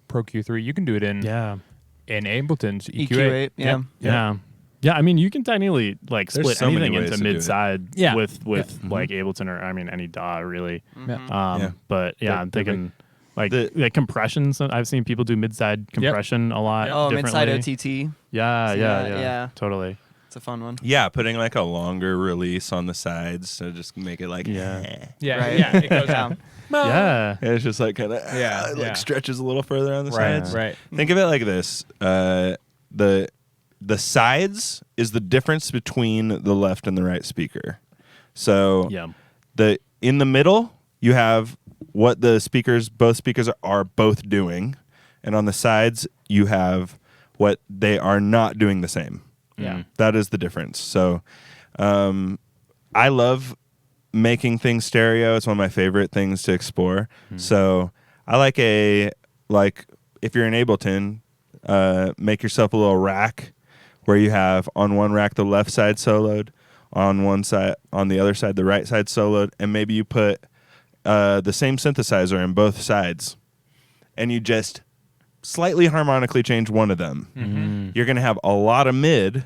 Pro Q3. You can do it in Ableton's EQ8. EQ8, yeah. Yeah, I mean, you can technically like There's split so many anything ways into to do it. mid-side Yeah. with like Ableton or I mean any DAW really. Yeah. But yeah, The- I'm thinking like the- compression. So I've seen people do mid-side compression a lot. Oh, mid-side differently. OTT. Yeah, totally. It's a fun one. Yeah, putting like a longer release on the sides to just make it like Yeah. Yeah, Right. yeah, it goes Yeah. down. Yeah, And it's just like kind of Yeah, it yeah. like stretches a little further on the Right, sides. right. Think of it like this: the sides is the difference between the left and the right speaker. So yeah, in the middle you have what both speakers are both doing, and on the sides you have what they are not doing the same. yeah. That is the difference. So I love making things stereo. It's one of my favorite things to explore. So I like if you're in Ableton, make yourself a little rack where you have on one rack the left side soloed, on the other side the right side soloed, and maybe you put the same synthesizer in both sides, and you just slightly harmonically change one of them. You're gonna have a lot of mid,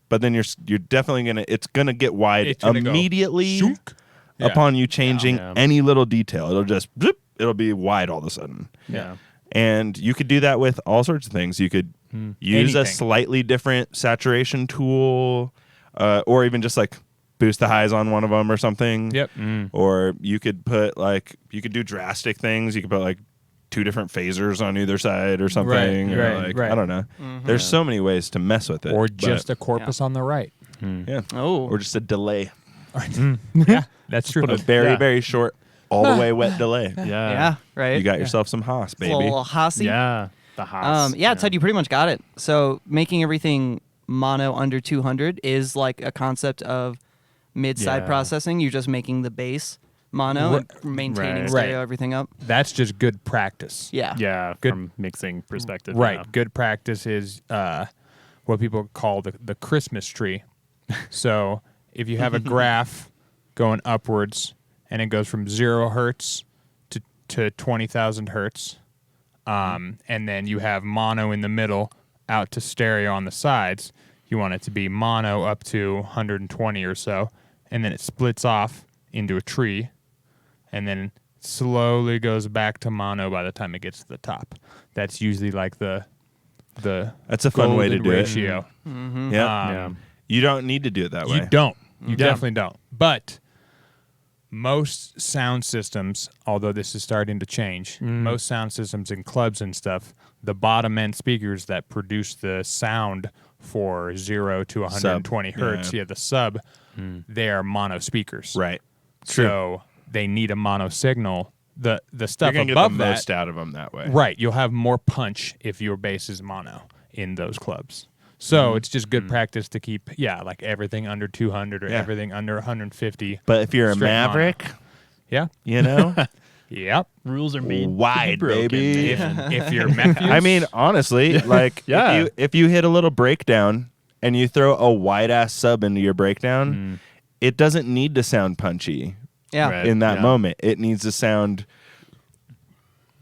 but then you're definitely it's gonna get wide It's gonna go immediately shook. Yeah. upon you changing Yeah. any little detail. It'll just it'll be wide all of a sudden. Yeah. And you could do that with all sorts of things. You could use a Anything. slightly different saturation tool, or even just like boost the highs on one of them or something. Yep. Or you could do drastic things. You could put like 2 different phasers on either side or something. Right, or right, like, right. I don't know. There's so many ways to mess with it. Or but- just a corpus on the right. yeah. Oh. Or just a delay. Yeah, that's true. A very, Yeah. very short, all the way wet delay. Yeah, right. You got yourself some Haas, It's a baby. little Hossy. Yeah. The Haas. Yeah, Ted, you pretty much got it. So making everything mono under 200 is like a concept of mid-side Yeah. processing. You're just making the bass mono and maintaining Right. stereo Right. everything up. That's just good practice. Yeah. Yeah, Good. from mixing perspective. Right. Yeah. Good practice is what people call the Christmas tree. So if you have a graph going upwards and it goes from 0 hertz to 20,000 hertz, and then you have mono in the middle out to stereo on the sides, you want it to be mono up to 120 or so, and then it splits off into a tree, and then slowly goes back to mono by the time it gets to the top. That's usually like the That's a fun way to golden do ratio. it. Mm-hmm. Yeah. Yeah. You don't need to do it that way. You don't. You Yeah. definitely don't. But most sound systems, although this is starting to change, most sound systems in clubs and stuff, the bottom end speakers that produce the sound for 0 to 120 hertz, the sub, they are mono speakers. Right. So they need a mono signal. The stuff You're gonna above get the that, most out of them that way. right? You'll have more punch if your bass is mono in those clubs. So it's just good practice to keep, like everything under 200 or everything under 150. But if you're a straight mono. maverick, yeah, you know, yep. Rules are made wide, to be broken, baby. man. If you're Matthews, I mean, honestly, like Yeah. if you hit a little breakdown and you throw a wide ass sub into your breakdown, it doesn't need to sound punchy Yeah. Right. in that Yeah. moment. It needs to sound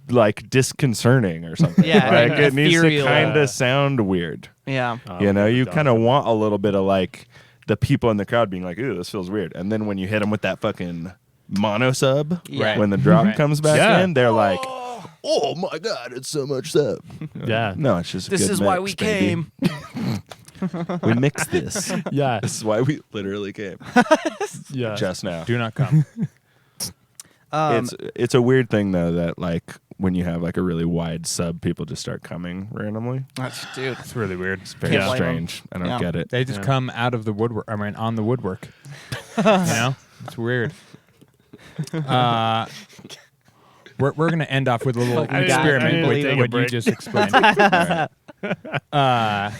like disconcerting or something. Yeah, like it needs to ethereal. kind of sound weird. Yeah. You know, you it kind of does. want a little bit of like the people in the crowd being like, "Ooh, this feels weird," and then when you hit them with that fucking mono sub, Yeah. when the drop Right. comes back Yeah. in, they're like, "Oh my god, it's so much sub." Yeah. No, it's just a This good is why mix, we baby. came. We mixed this. Yeah. This is why we literally came Yeah. just now. do not come. It's a weird thing though that like when you have like a really wide sub, people just start coming randomly. Dude. It's really weird. Very Can't blame 'em. strange. I don't Yeah. get it. They just Yeah. come out of the woodwork. I mean, on the woodwork. You know, it's weird. We're gonna end off with a little I didn't experiment believe with it. what you Break. just explained. All right.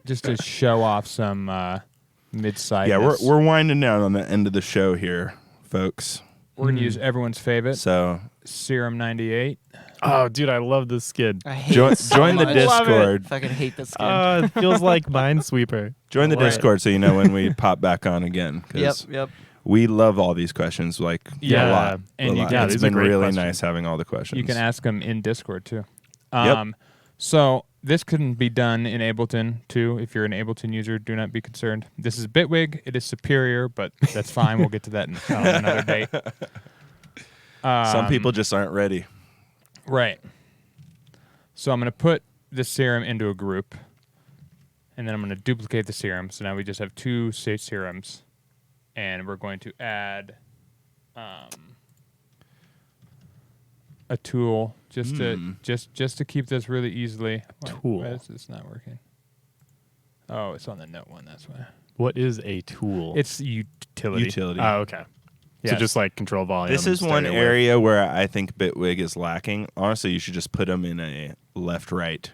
Just to show off some mid-side. Yeah, we're winding down on the end of the show here, folks. We're gonna use everyone's favorite So Serum 98. Oh, dude, I love this skid. I hate join, it so join the much. Discord. Fucking hate this game. It feels like Minesweeper. Join the I love it. Discord so you know when we pop back on again. 'Cause Yep. we love all these questions. Like Yeah, a lot. and a you lot. can- It's these are been great really questions. nice having all the questions. You can ask them in Discord too. Yep. So this couldn't be done in Ableton too. If you're an Ableton user, do not be concerned. This is Bitwig. It is superior, but that's fine. We'll get to that on another day. Some people just aren't ready. Right. So I'm going to put the serum into a group, and then I'm going to duplicate the serum. So now we just have two serums, and we're going to add a tool just to keep this really easily. Tool. Why is this not working? Oh, it's on the note one. That's why. What is a tool? It's utility. Utility. Oh, okay. So Yes. just like control volume. This is and one stereo wave. area where I think Bitwig is lacking. Honestly, you should just put them in a left-right,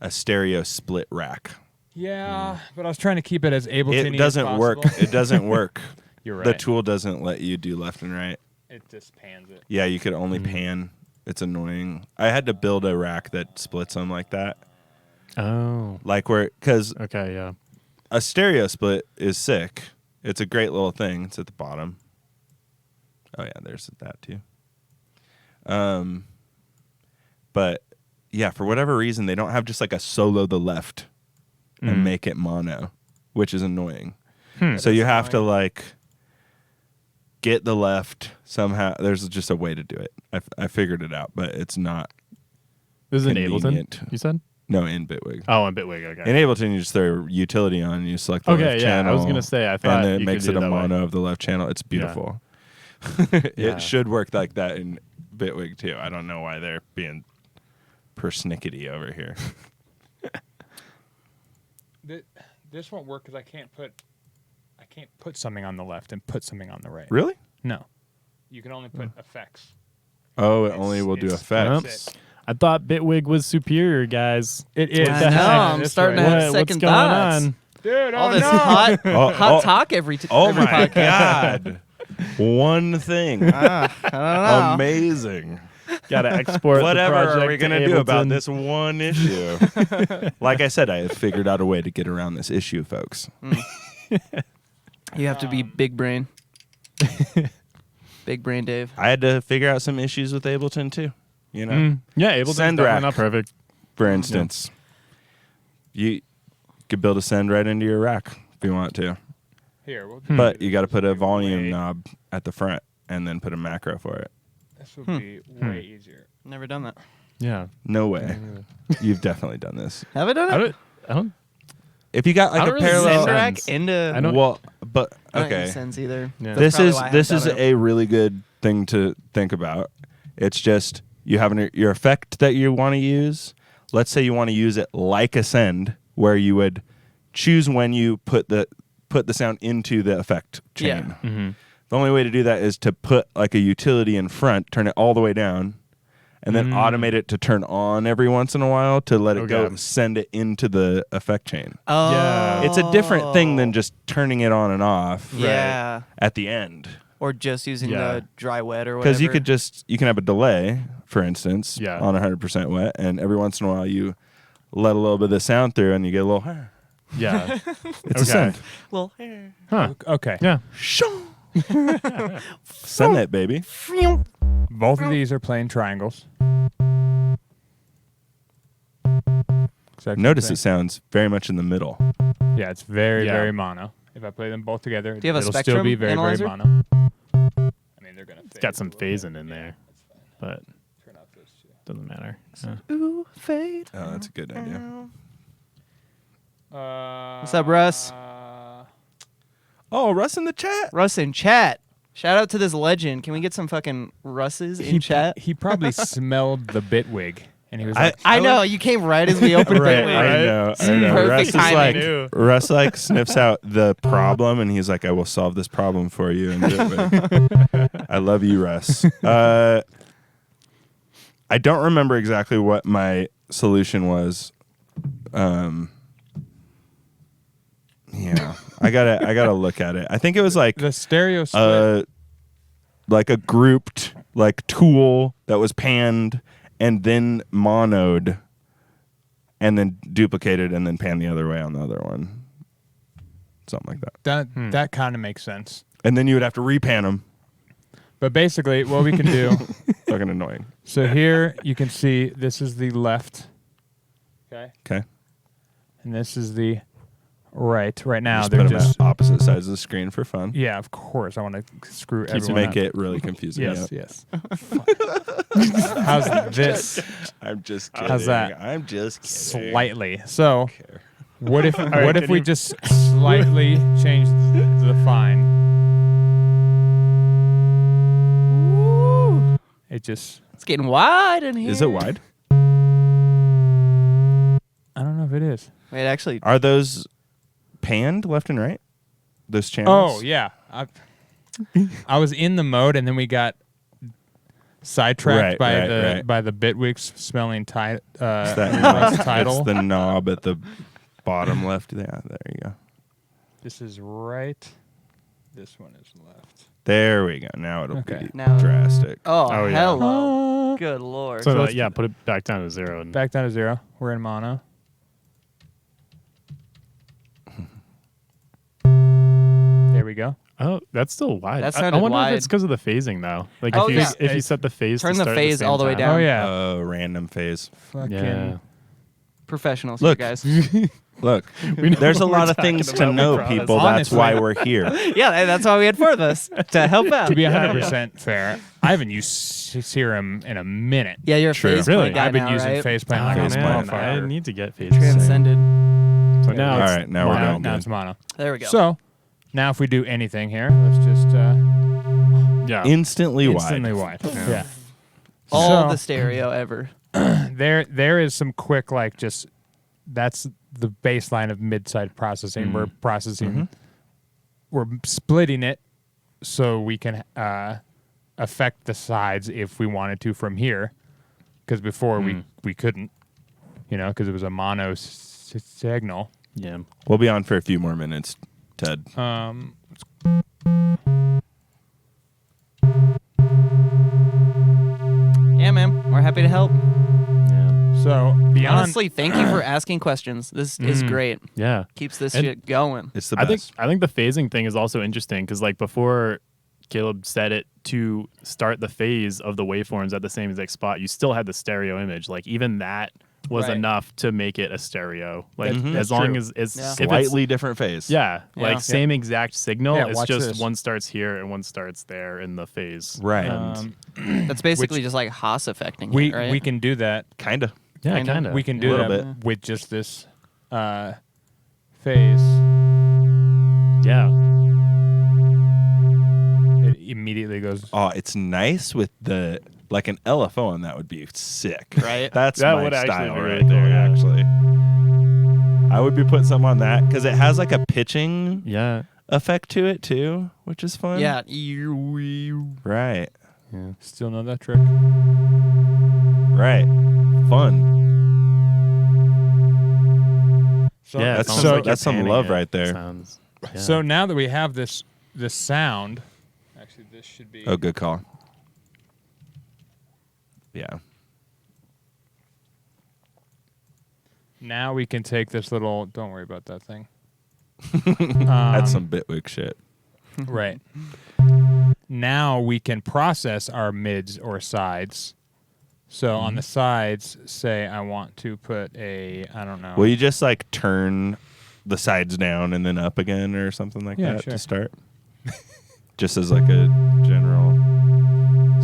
a stereo split rack. Yeah, but I was trying to keep it as Ableton. It doesn't work. It doesn't work. You're right. The tool doesn't let you do left and right. It just pans it. Yeah, you could only pan. It's annoying. I had to build a rack that splits them like that. Oh. Like where, because Okay, yeah. a stereo split is sick. It's a great little thing. It's at the bottom. Oh yeah, there's that too. But yeah, for whatever reason, they don't have just like a solo the left and make it mono, which is annoying. So you have to like get the left somehow. There's just a way to do it. I figured it out, but it's not. This is in Convenient. Ableton, you said? No, in Bitwig. Oh, in Bitwig, okay. In Ableton, you just throw utility on and you select the Okay, left yeah, channel. I was going to say, I thought and then it you makes could it do a that way. mono of the left channel. It's beautiful. Yeah. It should work like that in Bitwig too. I don't know why they're being persnickety over here. This won't work because I can't put something on the left and put something on the right. Really? No, you can only put effects. Oh, it only will do it's- effects. that's it. I thought Bitwig was superior, guys. It is. I know, I'm starting to have What's second going thoughts. on? Dude, All this hot Oh, talk every oh every my podcast. God. One thing. I don't know. Amazing. Got to export Whatever the project are we to going to do about Ableton. this one issue? Like I said, I have figured out a way to get around this issue, folks. You have to be big brain. Big brain Dave. I had to figure out some issues with Ableton too. You know, Yeah, Ableton's Send definitely rack. not perfect. for instance, you could build a send right into your rack if you want to, Here, we'll do but this. you got to put a This will be volume way- knob at the front and then put a macro for it. This will be way easier. Never done that. Yeah. No way. You've definitely done this. Have I done it? I don't if you got I like a don't really parallel, Send rack Sends. into. I don't- well, but I don't use okay, sends either. Yeah. That's this probably is why I this have is that a really good thing to think about. It's just you have your effect that you want to use. Let's say you want to use it like a send, where you would choose when you put the sound into the effect chain. Yeah. Mhm. The only way to do that is to put like a utility in front, turn it all the way down, and then automate it to turn on every once in a while to let it go, Okay. send it into the effect chain. Oh. Yeah. It's a different thing than just turning it on and off Yeah. at the end. Or just using Yeah. the dry wet or whatever. Because you can have a delay, for instance, Yeah. on 100% wet, and every once in a while you let a little bit of the sound through and you get a little, Yeah. it's a send. Well, Huh. Okay. Yeah. Send that, baby. Both of these are playing triangles. Second Notice thing. it sounds very much in the middle. Yeah, it's very, Yeah. very mono. If I play them both together, Do you have a it'll still spectrum be very, analyzer? very mono. I mean, they're gonna. It's got some phasing in there, but Turn off those two. doesn't matter. ooh, fade. Oh, that's a good idea. What's up, Russ? Oh, Russ in the chat. Russ in chat. Shout out to this legend. Can we get some fucking Russes in chat? He probably smelled the Bitwig, and he was I- like, I know. You came right as we opened Right, Bitwig. I know. I know. Perfect Russ is timing. like, Russ like sniffs out the problem, and he's like, "I will solve this problem for you." And do it with. I love you, Russ. I don't remember exactly what my solution was. Yeah, I gotta look at it. I think it was like the stereo split. like a grouped like tool that was panned and then monoed and then duplicated and then panned the other way on the other one. Something like that. That kind of makes sense. And then you would have to repan them. But basically, what we can do. Fucking annoying. So here you can see this is the left. Okay. Okay. And this is the right. Right now Just they're put them just. at opposite sides of the screen for fun. Yeah, of course. I want to screw To everyone make up. it really confusing. Yes, Yep. yes. How's this? I'm just kidding. How's that? I'm just kidding. Slightly. So, Care. what if right, what if can we you- just slightly change the fine? Ooh. It just. It's getting wide in here. Is it wide? I don't know if it is. Wait, actually. Are those panned left and right? Those channels? Oh yeah. I was in the mode, and then we got sidetracked by the Bitwig smelling It's that title. It's the knob at the bottom left. Yeah, there you go. This is right. This one is left. There we go. Now it'll Okay. be Now- drastic. Oh, Oh, yeah. hello. Good lord. So, let's- yeah, put it back down to 0. And Back down to 0. We're in mono. There we go. oh, that's still wide. That I sounded wonder wide. if it's because of the phasing though. Like Oh, if yeah. you set the phase, Turn to the start at phase same all the way time. down. Oh yeah. Random phase. Fucking. Yeah. Professionals, Look. you guys. Look, We know there's a what we're lot of talking things to about, we know, promise. people. Honestly. That's why we're here. Yeah, that's why we had 4 of us to help out. To be 100% fair, I haven't used Serum in a minute. Yeah, you're a True. face Really? guy I've been now, using right? faceplant Oh, like a Face plant. man, I motherfucker. need to get phase. Transcended. So now All it's right, now we're Now, going now good. it's mono. There we go. So now if we do anything here, let's just yeah. Instantly instantly wide. wide. Yeah. all So- the stereo ever. There is some quick that's the baseline of mid-side processing. We're processing, we're splitting it so we can affect the sides if we wanted to from here, because before we couldn't, because it was a mono signal. Yeah. We'll be on for a few more minutes, Ted. Yeah, man. We're happy to help. Yeah. So beyond Honestly, thank you for asking questions. This is great. Yeah. Keeps this And- shit going. It's the I best. think the phasing thing is also interesting because like before Caleb said it to start the phase of the waveforms at the same exact spot, you still had the stereo image. Like even that was Right. enough to make it a stereo. Like That's as long true. as it's Yeah. if it's Slightly different phase. yeah, Yeah. like same exact signal. Yeah, it's watch just this. one starts here and one starts there in the phase. Right. That's basically just like Haas affecting we it, right? we can do that. Kinda. Yeah, Kinda. kind of. We can do Little that bit. with just this phase, Yeah. it immediately goes. Oh, it's nice with the like an LFO on that would be sick. Right. That's That my would actually style be right really cool, there. yeah. Actually, I would be putting some on that because it has like a pitching Yeah. effect to it too, which is fun. Yeah. Right. Yeah. Still know that trick. Right. Fun. So, Yeah. that's it's almost some- like you're that's some panning love it. right there. Sounds, yeah. So now that we have this sound, actually this should be. Oh, good call. Yeah. Now we can take this little. Don't worry about that thing. That's some Bitwig shit. Right. Now we can process our mids or sides. So on the sides, say I want to put I don't know. Will you just like turn the sides down and then up again or something like Yeah, that sure. to start? Just as like a general.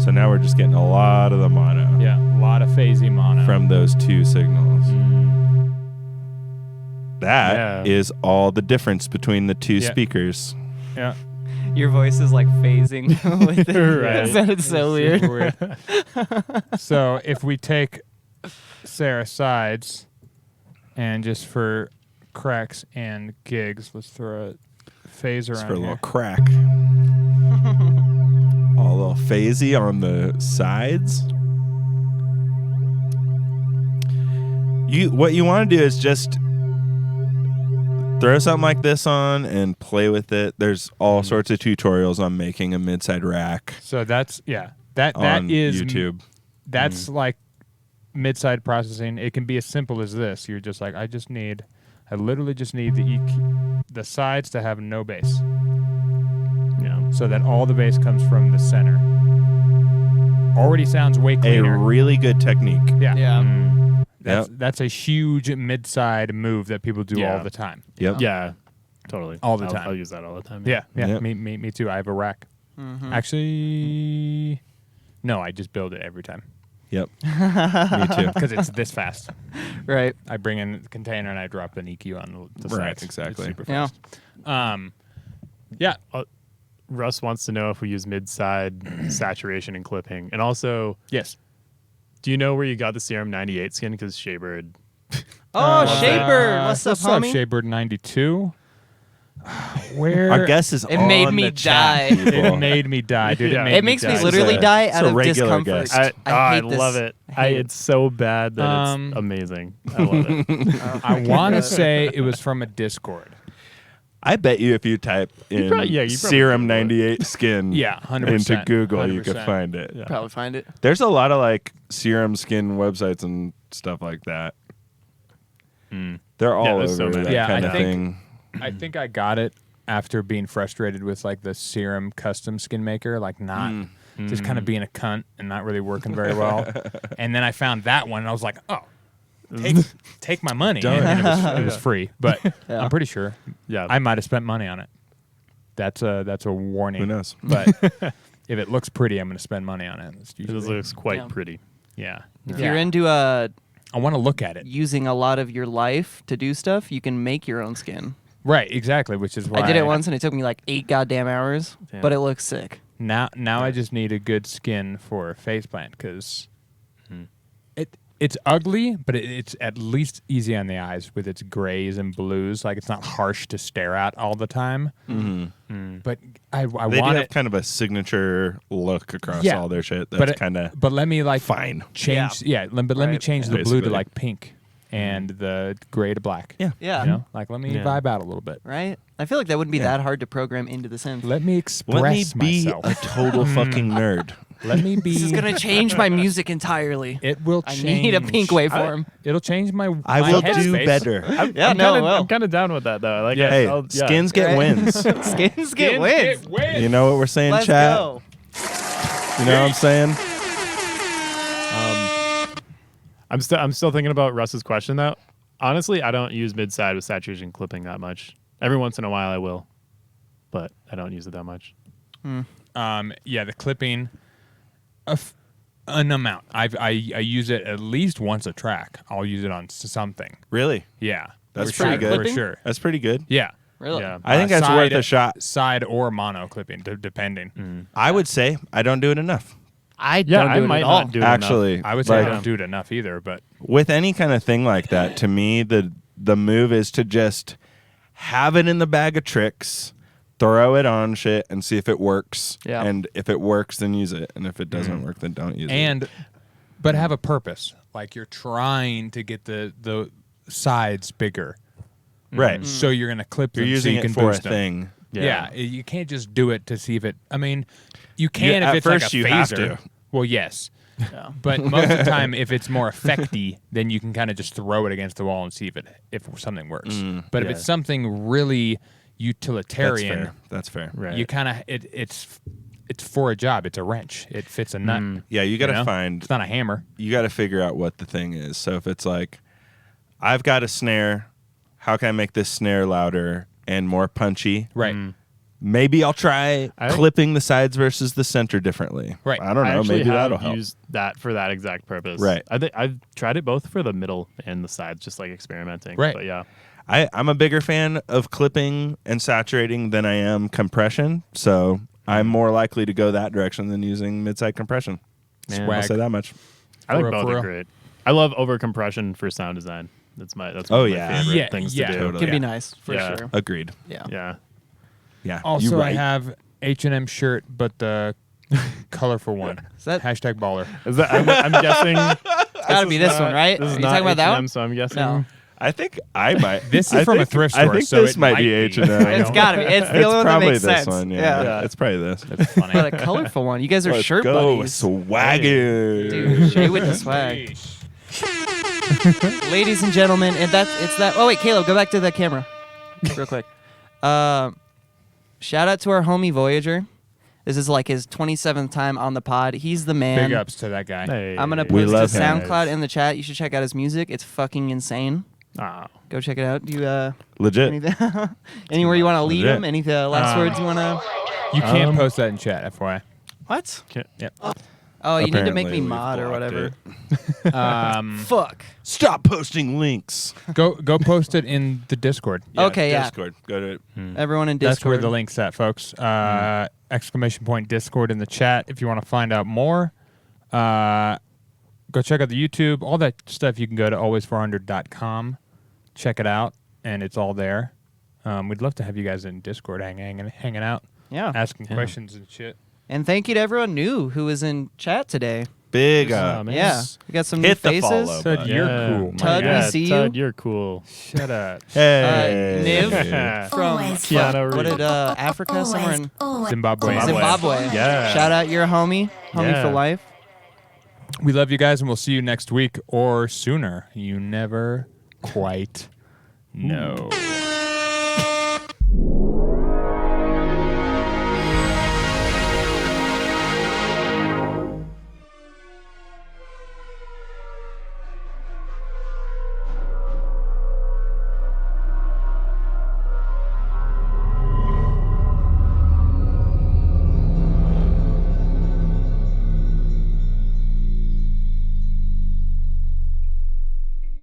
So now we're just getting a lot of the mono Yeah, a lot of phasey mono. from those two signals. That is Yeah. all the difference between the two Yeah. speakers. Yeah. Your voice is like phasing with it. Right. It sounded so weird. Super weird. So if we take Sarah's sides and just for cracks and gigs, let's throw a phaser Just on for a here. little crack. All a little phasey on the sides. What you want to do is just throw something like this on and play with it. There's all sorts of tutorials on making a mid-side rack So that's that on is YouTube. That's like mid-side processing. It can be as simple as this. You're just like, I literally just need the sides to have no bass, Yeah. so that all the bass comes from the center. Already sounds way A cleaner. really good technique. Yeah, Yeah. that's a huge mid-side move that people do Yeah. all the time. Yep. Yeah. Totally. All the I'll- time. I'll use that all the time. Yeah, yeah. Yep. Me too. I have a rack. Actually, no, I just build it every time Yep. Me too. because it's this fast. Right. I bring in the container and I drop an EQ on the Right, sides. exactly. It's super Yeah. fast. Yeah. Russ wants to know if we use mid-side saturation and clipping. And also, Yes. do you know where you got the Serum 98 skin? Because Shaybird. Oh, Shaybird. What's up, homie? Shaybird 92? Where? Our guess is It made on me the chat, die. people. It made me die, dude. Yeah. It makes me die. literally It's a- die it's out a of regular discomfort. guess. I hate love this. it. I hate it. It's so bad that Um, it's amazing. I love it. I want to say it was from a Discord. I bet you if you type in you probably Serum Google it. 98 skin Yeah, 100%. into Google, you could 100%. find it. Yeah. Probably find it. There's a lot of like serum skin websites and stuff like that. They're all there's so over many. that Yeah, kind I of think- thing. I think I got it after being frustrated with like the Serum custom skin maker, like not just kind of being a cunt and not really working very well. And then I found that one and I was like, oh, take my money. And it was free, but I'm pretty sure Yeah. I might have spent money on it. That's a warning. Who knows? But if it looks pretty, I'm going to spend money on it. It's It usually, looks quite Yeah. pretty. yeah. If Yeah. you're into I want to look at it. using a lot of your life to do stuff, you can make your own skin. Right, exactly, which is why I did it once and it took me like 8 goddamn hours, Damn. but it looks sick. Now I just need a good skin for faceplant because it's ugly, but it's at least easy on the eyes with its grays and blues. Like it's not harsh to stare at all the time. But I They do want have it. kind of a signature look across Yeah. all their shit. But That's kind of but let me like fine. change. Yeah, but let me Right. change the blue Basically. to like pink and the gray to black. Yeah. Yeah. You know, like let me Yeah. vibe out a little bit. Right? I feel like that wouldn't be Yeah. that hard to program into the synth. Let me express Let me be myself. a total fucking nerd. Let me be. This is going to change my music entirely. It will I change. need a pink waveform. It'll change my. I my will do headspace. better. Yeah, I'm no, kinda, well. I'm kind of down with that though. Like, Hey, I'll- yeah. skins get Right? wins. Skins get wins. You know what we're saying, Let's chat? go. You know what I'm saying? I'm still thinking about Russ's question though. Honestly, I don't use mid side with saturation clipping that much. Every once in a while I will, but I don't use it that much. Yeah, the clipping, an amount. I use it at least once a track. I'll use it on something. Really? Yeah, That's For pretty sure, good. For clipping? sure. That's pretty good. Yeah. Really? Yeah. I think that's worth a shot. Side or mono clipping, depending. I would say I don't do it enough. I Yeah, don't I do might it at all. not do it Actually, I would say like, I don't do it enough either, but with any kind of thing like that, to me, the move is to just have it in the bag of tricks, throw it on shit, and see if it works. Yeah. And if it works, then use it. And if it doesn't work, then don't use it. But have a purpose. Like you're trying to get the sides bigger. Right. So you're going to clip You're them so using you it can for a boost them. thing. Yeah. You can't just do it to see if it. I mean, you can if at it's first like a you phaser. have to. Well, yes. Yeah. But most of the time, if it's more effecty, then you can kind of just throw it against the wall and see if something works. But if Yeah. it's something really That's utilitarian, fair. That's fair. Right. you kind of it's for a job. It's a wrench. It fits a nut. Yeah, you got to know? find. It's not a hammer. You got to figure out what the thing is. So if it's like, I've got a snare, how can I make this snare louder and more punchy? Right. Maybe I'll try I- clipping the sides versus the center differently. Right. I don't know. actually Maybe that'll have help. used that for that exact purpose. Right. I think I've tried it both for the middle and the sides, just like experimenting. Right. But yeah. I'm a bigger fan of clipping and saturating than I am compression. So I'm more likely to go that direction than using mid-side compression. Man, I'll Swag. say that much. I think For real, both for are real. great. I love over compression for sound design. That's one Oh, of my yeah. favorite Yeah, things yeah. to do. Totally. Can Yeah. be nice for Yeah. sure. Agreed. Yeah. Yeah. Yeah. Also, you I right. have H&M shirt, but the colorful one. Is that? Hashtag baller. Is that, I'm guessing. It's got to be this one, right? This is Are you not talking about that H&M, one? so I'm guessing. No. I think I might. This is I from a think- thrift I store, think so this it might might be be. H&M. It's got to be. It's the It's only one that probably makes this sense. one. Yeah. Yeah. It's probably this. It's funny. But a colorful one. You guys are Let's shirt go. buddies. Swagger. Dude, Shay with the swag. Ladies and gentlemen, and it's that. Oh wait, Caleb, go back to the camera, real quick. Shout out to our homie Voyager. This is like his 27th time on the pod. He's the man. Big ups to that guy. Hey. I'm gonna We post love his him. SoundCloud in the chat. You should check out his music. It's fucking insane. Oh. Go check it out. Do you Legit. anything, anywhere you want to lead Legit. him? Any last words you want to? You can't post that in chat, FYI. What? Yep. Oh, you need to make Apparently me we've mod or blocked whatever. it. Fuck. Stop posting links. Go post it in the Discord. Okay, yeah. Discord. Go to it. Everyone in Discord. That's where the link's at, folks. Exclamation point Discord in the chat if you want to find out more. Go check out the YouTube. All that stuff you can go to always400.com. Check it out, and it's all there. We'd love to have you guys in Discord hanging out, Yeah. asking questions and shit. And thank you to everyone new who was in chat today. Big Oh, up. man. Yeah. We got some new Hit the faces. follow Tud, button. you're Yeah. cool. Tud, we Yeah, see Tud, you. you're cool. Shut up. Hey. Niv from Always. Keanu what Reeves. did Africa somewhere in Zimbabwe. Zimbabwe. Yeah. Shout out your homie Yeah. for life. We love you guys, and we'll see you next week or sooner. You never quite know.